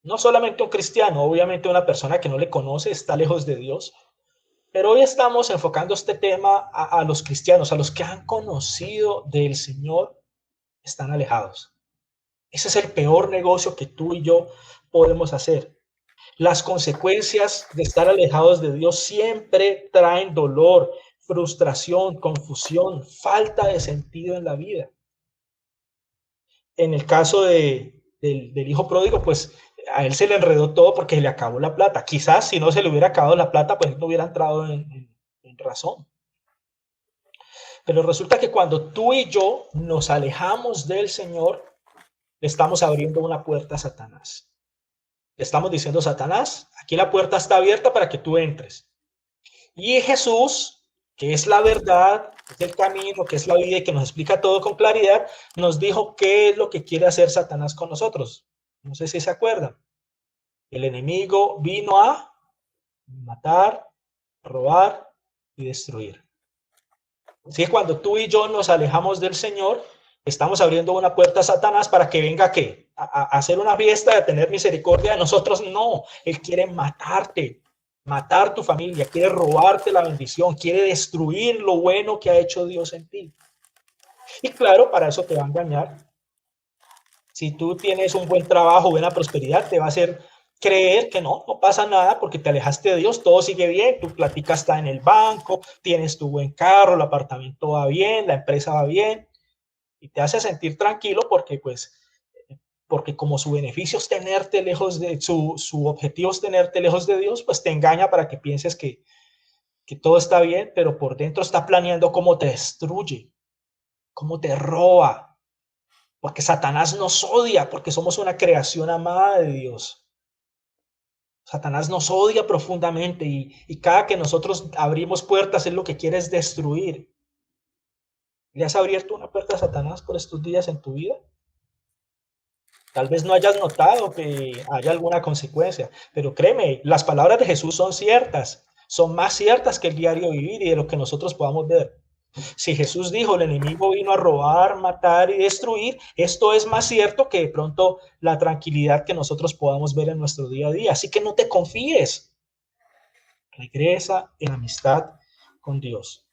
No solamente un cristiano, obviamente una persona que no le conoce está lejos de Dios. Pero hoy estamos enfocando este tema a los cristianos, a los que han conocido del Señor, están alejados. Ese es el peor negocio que tú y yo podemos hacer. Las consecuencias de estar alejados de Dios siempre traen dolor, frustración, confusión, falta de sentido en la vida. En el caso del hijo pródigo, pues a él se le enredó todo porque se le acabó la plata. Quizás si no se le hubiera acabado la plata, pues no hubiera entrado en razón. Pero resulta que cuando tú y yo nos alejamos del Señor, le estamos abriendo una puerta a Satanás. Le estamos diciendo, Satanás, aquí la puerta está abierta para que tú entres. Y Jesús, que es la verdad, que es el camino, que es la vida y que nos explica todo con claridad, nos dijo qué es lo que quiere hacer Satanás con nosotros. No sé si se acuerdan. El enemigo vino a matar, robar y destruir. Así que cuando tú y yo nos alejamos del Señor, estamos abriendo una puerta a Satanás para que venga ¿qué? A hacer una fiesta, de tener misericordia de nosotros. No, él quiere matarte, matar tu familia, quiere robarte la bendición, quiere destruir lo bueno que ha hecho Dios en ti. Y claro, para eso te va a engañar. Si tú tienes un buen trabajo, buena prosperidad, te va a hacer creer que no pasa nada porque te alejaste de Dios, todo sigue bien, tu plática está en el banco, tienes tu buen carro, el apartamento va bien, la empresa va bien, y te hace sentir tranquilo porque como su beneficio es tenerte lejos de, su objetivo es tenerte lejos de Dios, pues te engaña para que pienses que todo está bien, pero por dentro está planeando cómo te destruye, cómo te roba, porque Satanás nos odia, porque somos una creación amada de Dios. Satanás nos odia profundamente y cada que nosotros abrimos puertas, él lo que quiere es destruir. ¿Le has abierto una puerta a Satanás por estos días en tu vida? Tal vez no hayas notado que haya alguna consecuencia, pero créeme, las palabras de Jesús son ciertas, son más ciertas que el diario vivir y de lo que nosotros podamos ver. Si Jesús dijo, el enemigo vino a robar, matar y destruir, esto es más cierto que de pronto la tranquilidad que nosotros podamos ver en nuestro día a día. Así que no te confíes. Regresa en amistad con Dios.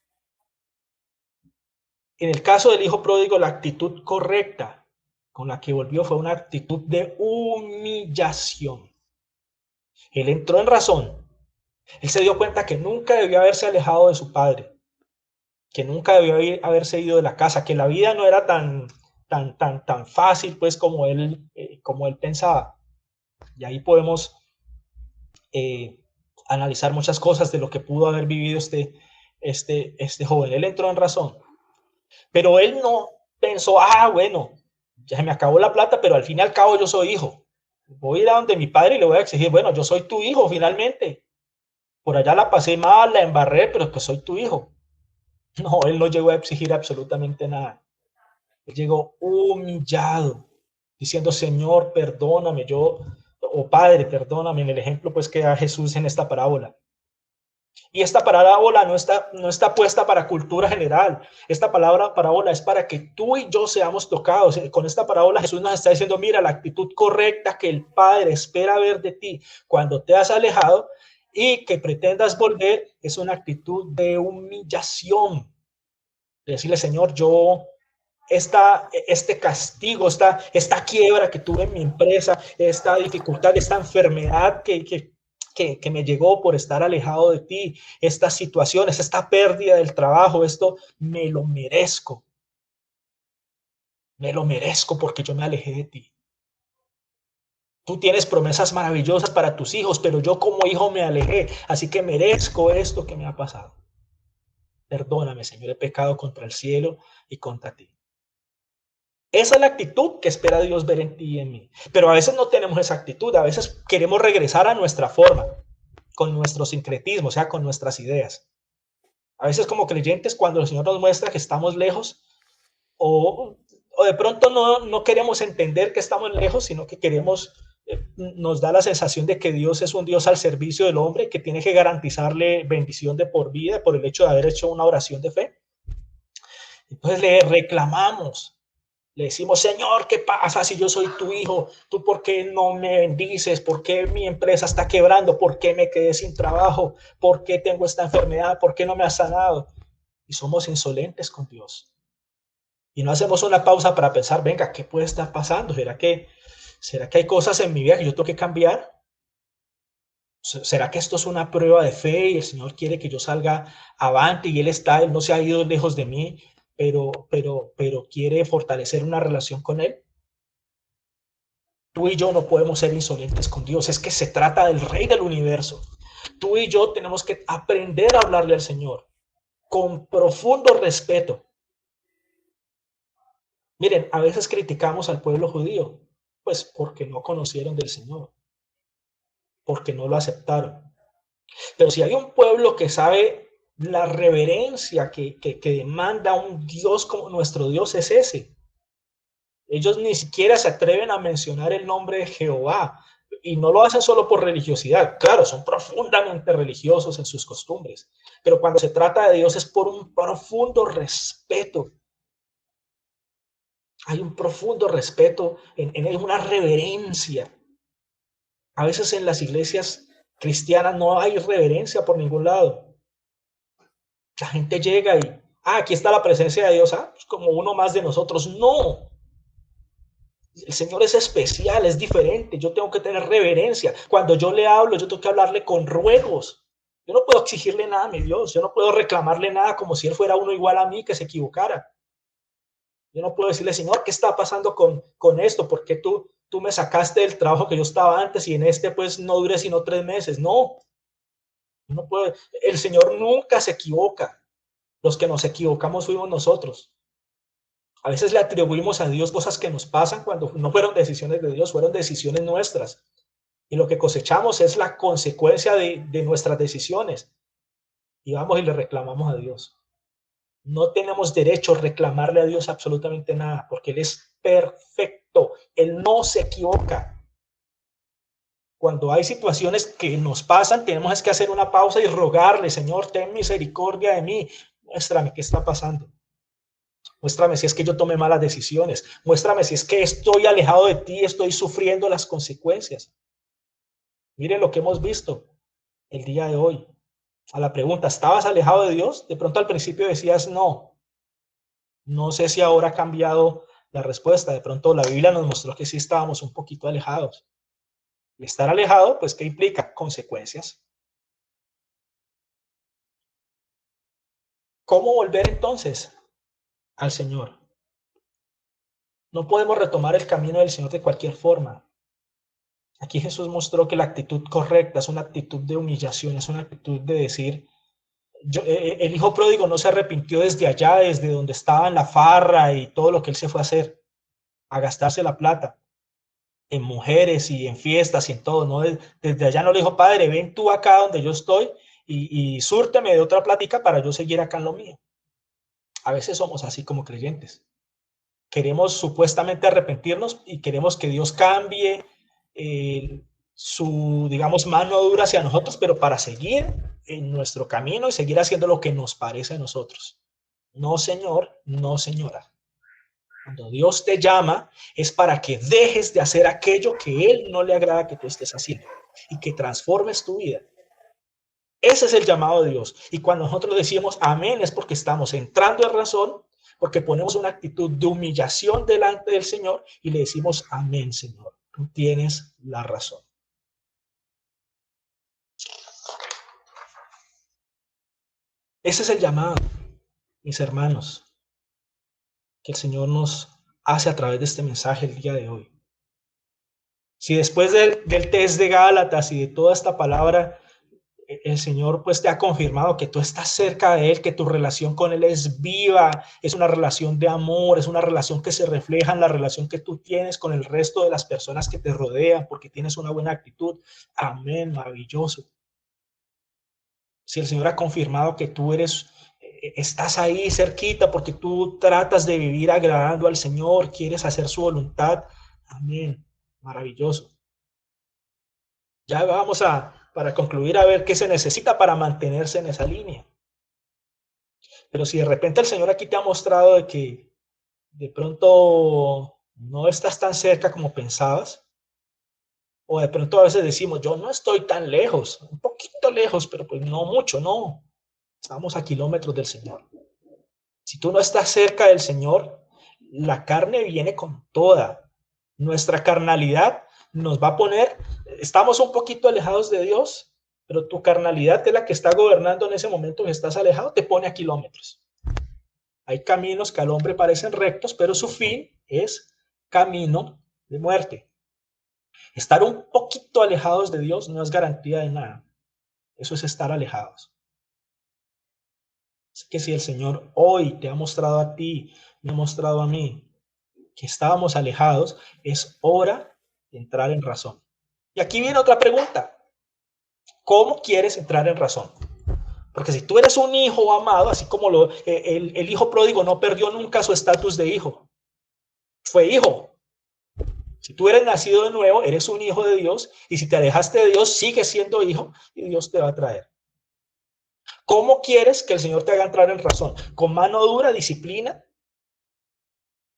En el caso del hijo pródigo, la actitud correcta con la que volvió fue una actitud de humillación. Él entró en razón. Él se dio cuenta que nunca debió haberse alejado de su padre, que nunca debió haberse ido de la casa, que la vida no era tan fácil pues como él pensaba. Y ahí podemos analizar muchas cosas de lo que pudo haber vivido este joven. Él entró en razón, pero él no pensó, bueno, ya se me acabó la plata, pero al fin y al cabo yo soy hijo. Voy a ir a donde mi padre y le voy a exigir, bueno, yo soy tu hijo finalmente. Por allá la pasé mal, la embarré, pero es que soy tu hijo. No, él no llegó a exigir absolutamente nada. Él llegó humillado, diciendo, Señor, perdóname, Padre, perdóname, en el ejemplo pues que da Jesús en esta parábola. Y esta parábola no está puesta para cultura general. Esta parábola es para que tú y yo seamos tocados. Con esta parábola Jesús nos está diciendo, mira, la actitud correcta que el Padre espera ver de ti cuando te has alejado y que pretendas volver es una actitud de humillación. De decirle, Señor, este castigo, esta quiebra que tuve en mi empresa, esta dificultad, esta enfermedad que me llegó por estar alejado de ti, estas situaciones, esta pérdida del trabajo, esto me lo merezco. Me lo merezco porque yo me alejé de ti. Tú tienes promesas maravillosas para tus hijos, pero yo como hijo me alejé, así que merezco esto que me ha pasado. Perdóname, Señor, he pecado contra el cielo y contra ti. Esa es la actitud que espera Dios ver en ti y en mí. Pero a veces no tenemos esa actitud. A veces queremos regresar a nuestra forma, con nuestro sincretismo, o sea, con nuestras ideas. A veces como creyentes, cuando el Señor nos muestra que estamos lejos, o de pronto no queremos entender que estamos lejos, sino que nos da la sensación de que Dios es un Dios al servicio del hombre, que tiene que garantizarle bendición de por vida por el hecho de haber hecho una oración de fe. Entonces le reclamamos. Le decimos, Señor, ¿qué pasa si yo soy tu hijo? ¿Tú por qué no me bendices? ¿Por qué mi empresa está quebrando? ¿Por qué me quedé sin trabajo? ¿Por qué tengo esta enfermedad? ¿Por qué no me has sanado? Y somos insolentes con Dios. Y no hacemos una pausa para pensar, venga, ¿qué puede estar pasando? ¿Será que hay cosas en mi vida que yo tengo que cambiar? ¿Será que esto es una prueba de fe y el Señor quiere que yo salga avante y Él no se ha ido lejos de mí, pero quiere fortalecer una relación con Él? Tú y yo no podemos ser insolentes con Dios. Es que se trata del Rey del universo. Tú y yo tenemos que aprender a hablarle al Señor con profundo respeto. Miren, a veces criticamos al pueblo judío, pues porque no conocieron del Señor, porque no lo aceptaron. Pero si hay un pueblo que sabe la reverencia que demanda un Dios como nuestro Dios, es ese. Ellos ni siquiera se atreven a mencionar el nombre de Jehová, y no lo hacen solo por religiosidad. Claro, son profundamente religiosos en sus costumbres, pero cuando se trata de Dios es por un profundo respeto. Hay un profundo respeto, en él, una reverencia. A veces en las iglesias cristianas no hay reverencia por ningún lado. La gente llega y, aquí está la presencia de Dios, pues como uno más de nosotros. No, el Señor es especial, es diferente. Yo tengo que tener reverencia. Cuando yo le hablo, yo tengo que hablarle con ruegos. Yo no puedo exigirle nada a mi Dios. Yo no puedo reclamarle nada como si Él fuera uno igual a mí que se equivocara. Yo no puedo decirle, Señor, ¿qué está pasando con esto? ¿Por qué tú me sacaste del trabajo que yo estaba antes y en este pues no duré sino 3 meses? No, no puedo. El Señor nunca se equivoca. Los que nos equivocamos fuimos nosotros. A veces le atribuimos a Dios cosas que nos pasan cuando no fueron decisiones de Dios, fueron decisiones nuestras. Y lo que cosechamos es la consecuencia de nuestras decisiones. Y vamos y le reclamamos a Dios. No tenemos derecho a reclamarle a Dios absolutamente nada, porque Él es perfecto. Él no se equivoca. Cuando hay situaciones que nos pasan, tenemos que hacer una pausa y rogarle, Señor, ten misericordia de mí. Muéstrame qué está pasando. Muéstrame si es que yo tomé malas decisiones. Muéstrame si es que estoy alejado de ti, estoy sufriendo las consecuencias. Miren lo que hemos visto el día de hoy. A la pregunta, ¿estabas alejado de Dios? De pronto al principio decías no. No sé si ahora ha cambiado la respuesta. De pronto la Biblia nos mostró que sí estábamos un poquito alejados. Y estar alejado, pues, ¿qué implica? Consecuencias. ¿Cómo volver entonces al Señor? No podemos retomar el camino del Señor de cualquier forma. Aquí Jesús mostró que la actitud correcta es una actitud de humillación, es una actitud de decir, el hijo pródigo no se arrepintió desde allá, desde donde estaba en la farra y todo lo que él se fue a hacer, a gastarse la plata en mujeres y en fiestas y en todo, ¿no? Desde allá no le dijo, Padre, ven tú acá donde yo estoy y súrteme de otra plática para yo seguir acá en lo mío. A veces somos así como creyentes. Queremos supuestamente arrepentirnos y queremos que Dios cambie su, digamos, mano dura hacia nosotros, pero para seguir en nuestro camino y seguir haciendo lo que nos parece a nosotros. No, Señor, no, señora. Cuando Dios te llama es para que dejes de hacer aquello que Él no le agrada que tú estés haciendo y que transformes tu vida. Ese es el llamado de Dios. Y cuando nosotros decimos amén es porque estamos entrando en razón, porque ponemos una actitud de humillación delante del Señor y le decimos amén, Señor. Tú tienes la razón. Ese es el llamado, mis hermanos, que el Señor nos hace a través de este mensaje el día de hoy. Si después del test de Gálatas y de toda esta palabra, el Señor pues te ha confirmado que tú estás cerca de Él, que tu relación con Él es viva, es una relación de amor, es una relación que se refleja en la relación que tú tienes con el resto de las personas que te rodean, porque tienes una buena actitud. Amén, maravilloso. Si el Señor ha confirmado que tú estás ahí cerquita porque tú tratas de vivir agradando al Señor, quieres hacer su voluntad, amén, maravilloso. Ya vamos para concluir a ver qué se necesita para mantenerse en esa línea. Pero si de repente el Señor aquí te ha mostrado de que de pronto no estás tan cerca como pensabas, o de pronto a veces decimos, yo no estoy tan lejos, un poquito lejos, pero pues no mucho, no. Estamos a kilómetros del Señor. Si tú no estás cerca del Señor, la carne viene con toda. Nuestra carnalidad nos va a poner, estamos un poquito alejados de Dios, pero tu carnalidad, que es la que está gobernando en ese momento que estás alejado, te pone a kilómetros. Hay caminos que al hombre parecen rectos, pero su fin es camino de muerte. Estar un poquito alejados de Dios no es garantía de nada. Eso es estar alejados. Así que si el Señor hoy te ha mostrado a ti, me ha mostrado a mí, que estábamos alejados, es hora de entrar en razón. Y aquí viene otra pregunta. ¿Cómo quieres entrar en razón? Porque si tú eres un hijo amado, así como el hijo pródigo no perdió nunca su estatus de hijo, fue hijo. Si tú eres nacido de nuevo, eres un hijo de Dios, y si te alejaste de Dios, sigues siendo hijo y Dios te va a traer. ¿Cómo quieres que el Señor te haga entrar en razón? ¿Con mano dura, disciplina?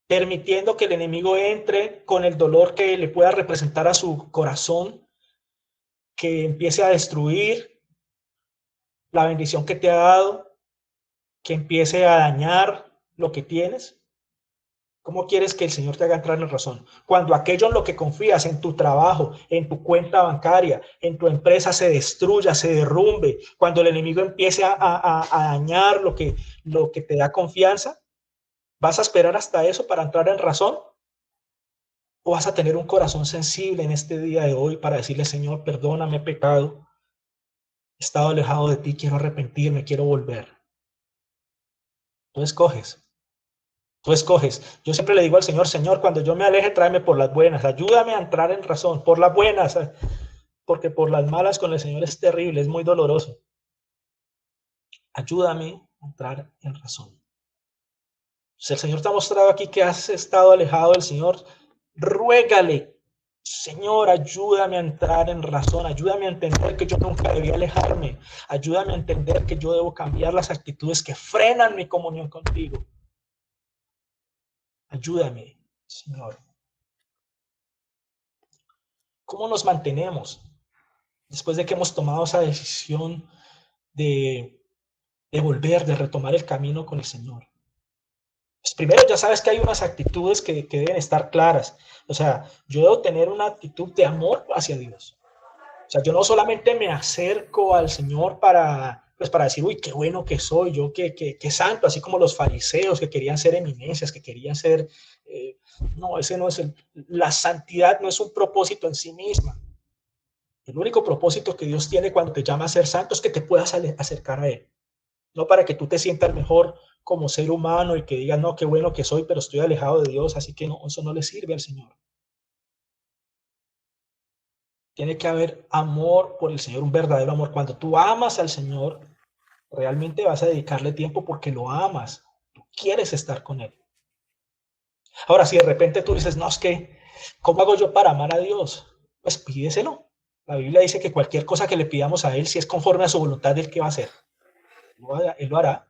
¿Permitiendo que el enemigo entre con el dolor que le pueda representar a su corazón, que empiece a destruir la bendición que te ha dado, que empiece a dañar lo que tienes? ¿Cómo quieres que el Señor te haga entrar en razón? Cuando aquello en lo que confías, en tu trabajo, en tu cuenta bancaria, en tu empresa, se destruya, se derrumbe, cuando el enemigo empiece a dañar lo que te da confianza, ¿vas a esperar hasta eso para entrar en razón? ¿O vas a tener un corazón sensible en este día de hoy para decirle, Señor, perdóname, he pecado, he estado alejado de ti, quiero arrepentirme, quiero volver? Tú escoges. Tú escoges. Yo siempre le digo al Señor, Señor, cuando yo me aleje, tráeme por las buenas. Ayúdame a entrar en razón, por las buenas, porque por las malas con el Señor es terrible, es muy doloroso. Ayúdame a entrar en razón. Si el Señor te ha mostrado aquí que has estado alejado del Señor, ruégale, Señor, ayúdame a entrar en razón, ayúdame a entender que yo nunca debía alejarme, ayúdame a entender que yo debo cambiar las actitudes que frenan mi comunión contigo. Ayúdame, Señor. ¿Cómo nos mantenemos después de que hemos tomado esa decisión de volver, de retomar el camino con el Señor? Pues primero, ya sabes que hay unas actitudes que deben estar claras. O sea, yo debo tener una actitud de amor hacia Dios. O sea, yo no solamente me acerco al Señor para decir, uy, qué bueno que soy yo, qué santo, así como los fariseos que querían ser eminencias, que querían ser... no, ese no es la santidad no es un propósito en sí misma. El único propósito que Dios tiene cuando te llama a ser santo es que te puedas acercar a Él. No para que tú te sientas mejor como ser humano y que digas, no, qué bueno que soy, pero estoy alejado de Dios, así que no, eso no le sirve al Señor. Tiene que haber amor por el Señor, un verdadero amor. Cuando tú amas al Señor, realmente vas a dedicarle tiempo porque lo amas. Tú quieres estar con Él. Ahora, si de repente tú dices, no, es que, ¿cómo hago yo para amar a Dios? Pues pídeselo. La Biblia dice que cualquier cosa que le pidamos a Él, si es conforme a su voluntad, ¿Él qué va a hacer? Él lo hará.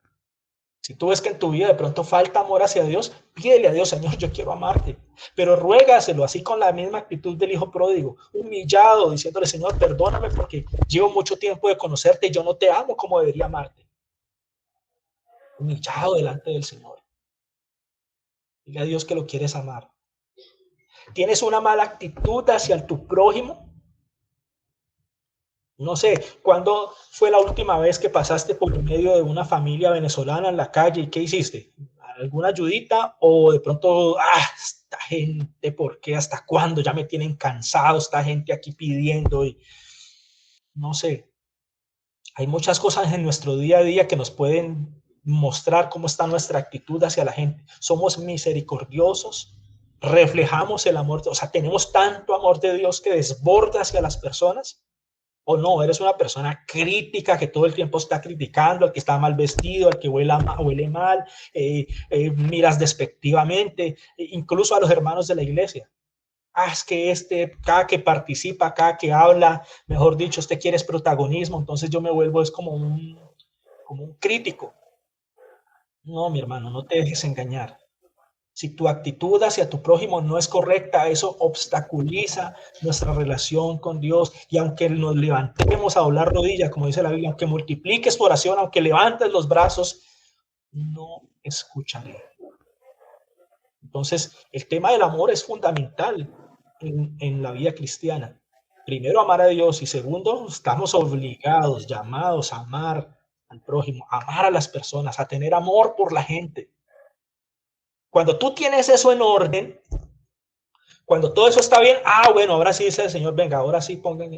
Si tú ves que en tu vida de pronto falta amor hacia Dios, pídele a Dios, Señor, yo quiero amarte. Pero ruégaselo así con la misma actitud del hijo pródigo, humillado, diciéndole, Señor, perdóname porque llevo mucho tiempo de conocerte y yo no te amo como debería amarte. Humillado delante del Señor. Dile a Dios que lo quieres amar. ¿Tienes una mala actitud hacia tu prójimo? No sé, ¿cuándo fue la última vez que pasaste por medio de una familia venezolana en la calle y qué hiciste? ¿Alguna ayudita? O de pronto, esta gente, ¿por qué? ¿Hasta cuándo? Ya me tienen cansado esta gente aquí pidiendo y no sé. Hay muchas cosas en nuestro día a día que nos pueden mostrar cómo está nuestra actitud hacia la gente. Somos misericordiosos, reflejamos el amor, o sea, tenemos tanto amor de Dios que desborda hacia las personas. O no, eres una persona crítica que todo el tiempo está criticando al que está mal vestido, al que huele mal, miras despectivamente, incluso a los hermanos de la iglesia. Es que cada que participa, cada que habla, mejor dicho, quiere protagonismo, entonces yo me vuelvo como un crítico. No, mi hermano, no te dejes engañar. Si tu actitud hacia tu prójimo no es correcta, eso obstaculiza nuestra relación con Dios. Y aunque nos levantemos a doblar rodillas, como dice la Biblia, aunque multipliques tu oración, aunque levantes los brazos, no escucharé. Entonces, el tema del amor es fundamental en la vida cristiana. Primero, amar a Dios, y segundo, estamos obligados, llamados a amar al prójimo, a amar a las personas, a tener amor por la gente. Cuando tú tienes eso en orden, cuando todo eso está bien, bueno, ahora sí dice el Señor, venga, ahora sí pongan,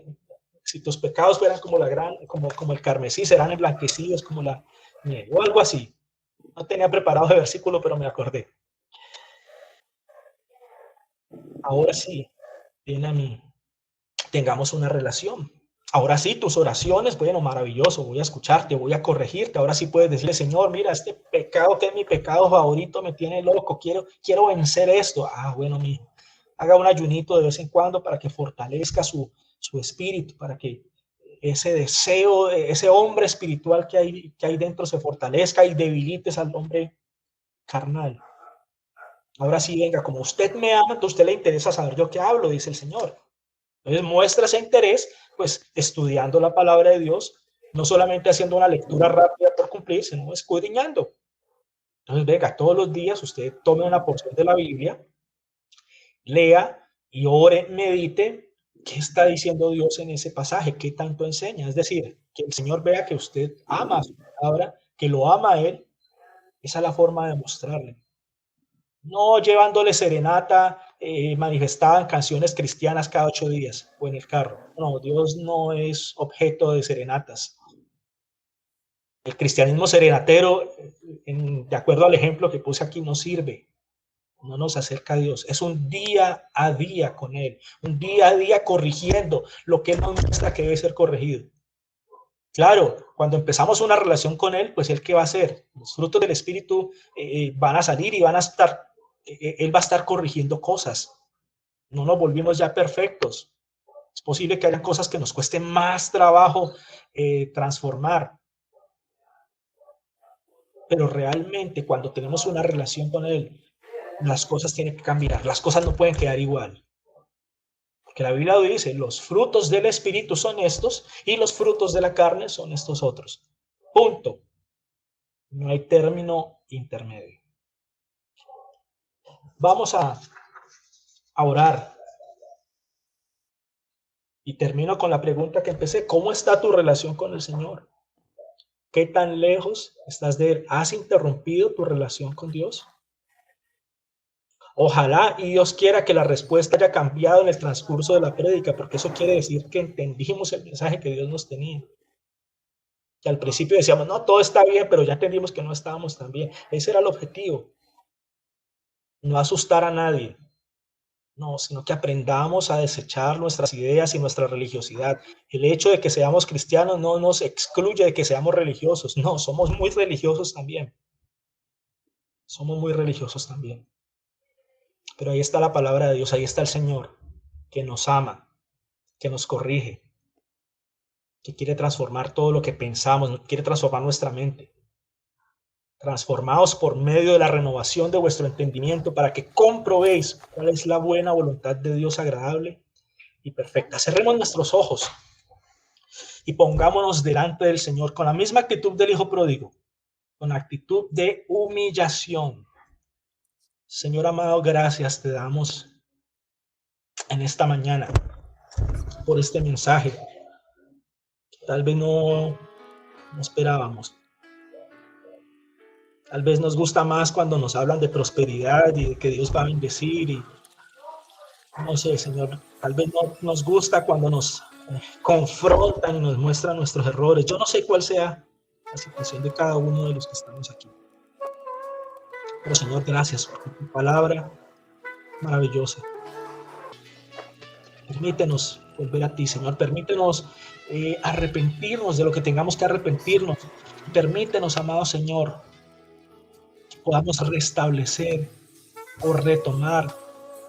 si tus pecados fueran como como el carmesí, serán emblanquecidos como la nieve, o algo así. No tenía preparado el versículo, pero me acordé. Ahora sí, viene a mí, tengamos una relación. Ahora sí, tus oraciones, bueno, maravilloso, voy a escucharte, voy a corregirte. Ahora sí puedes decirle, Señor, mira, este pecado que es mi pecado favorito me tiene loco, quiero vencer esto. Bueno, mijo, haga un ayunito de vez en cuando para que fortalezca su espíritu, para que ese deseo, ese hombre espiritual que hay dentro se fortalezca y debilites al hombre carnal. Ahora sí, venga, como usted me ama, a usted le interesa saber yo qué hablo, dice el Señor. Entonces muestra ese interés, pues estudiando la palabra de Dios, no solamente haciendo una lectura rápida por cumplir, sino escudriñando. Entonces, venga, todos los días usted tome una porción de la Biblia, lea y ore, medite, ¿qué está diciendo Dios en ese pasaje? ¿Qué tanto enseña? Es decir, que el Señor vea que usted ama su palabra, que lo ama a Él. Esa es la forma de mostrarle. No llevándole serenata manifestada en canciones cristianas cada 8 días o en el carro. No, Dios no es objeto de serenatas. El cristianismo serenatero, de acuerdo al ejemplo que puse aquí, no sirve. No nos acerca a Dios. Es un día a día con Él. Un día a día corrigiendo lo que Él nos muestra que debe ser corregido. Claro, cuando empezamos una relación con Él, pues Él, ¿qué va a hacer? Los frutos del Espíritu van a salir y van a estar, Él va a estar corrigiendo cosas. No nos volvimos ya perfectos. Es posible que haya cosas que nos cueste más trabajo transformar. Pero realmente cuando tenemos una relación con Él, las cosas tienen que cambiar. Las cosas no pueden quedar igual. Porque la Biblia dice, los frutos del Espíritu son estos y los frutos de la carne son estos otros. Punto. No hay término intermedio. Vamos a orar. Y termino con la pregunta que empecé. ¿Cómo está tu relación con el Señor? ¿Qué tan lejos estás de Él? ¿Has interrumpido tu relación con Dios? Ojalá y Dios quiera que la respuesta haya cambiado en el transcurso de la prédica, porque eso quiere decir que entendimos el mensaje que Dios nos tenía. Que al principio decíamos, no, todo está bien, pero ya entendimos que no estábamos tan bien. Ese era el objetivo. No asustar a nadie. No, sino que aprendamos a desechar nuestras ideas y nuestra religiosidad. El hecho de que seamos cristianos no nos excluye de que seamos religiosos. No, somos muy religiosos también. Somos muy religiosos también. Pero ahí está la palabra de Dios, ahí está el Señor, que nos ama, que nos corrige, que quiere transformar todo lo que pensamos, quiere transformar nuestra mente. Transformados por medio de la renovación de vuestro entendimiento para que comprobéis cuál es la buena voluntad de Dios agradable y perfecta. Cerremos nuestros ojos y pongámonos delante del Señor con la misma actitud del Hijo pródigo, con actitud de humillación. Señor amado, gracias te damos en esta mañana por este mensaje. Tal vez no esperábamos. Tal vez nos gusta más cuando nos hablan de prosperidad y de que Dios va a bendecir y no sé, Señor, tal vez no nos gusta cuando nos confrontan y nos muestran nuestros errores. Yo no sé cuál sea la situación de cada uno de los que estamos aquí. Pero Señor, gracias por tu palabra maravillosa. Permítenos volver a ti, Señor. Permítenos arrepentirnos de lo que tengamos que arrepentirnos. Permítenos, amado Señor, que podamos restablecer o retomar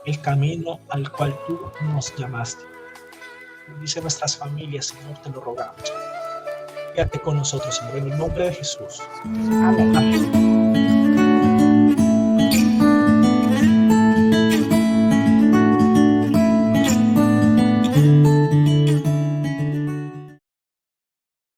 el camino al cual tú nos llamaste. Bendice nuestras familias, Señor, te lo rogamos. Quédate con nosotros, Señor, en el nombre de Jesús. Amén. Amén.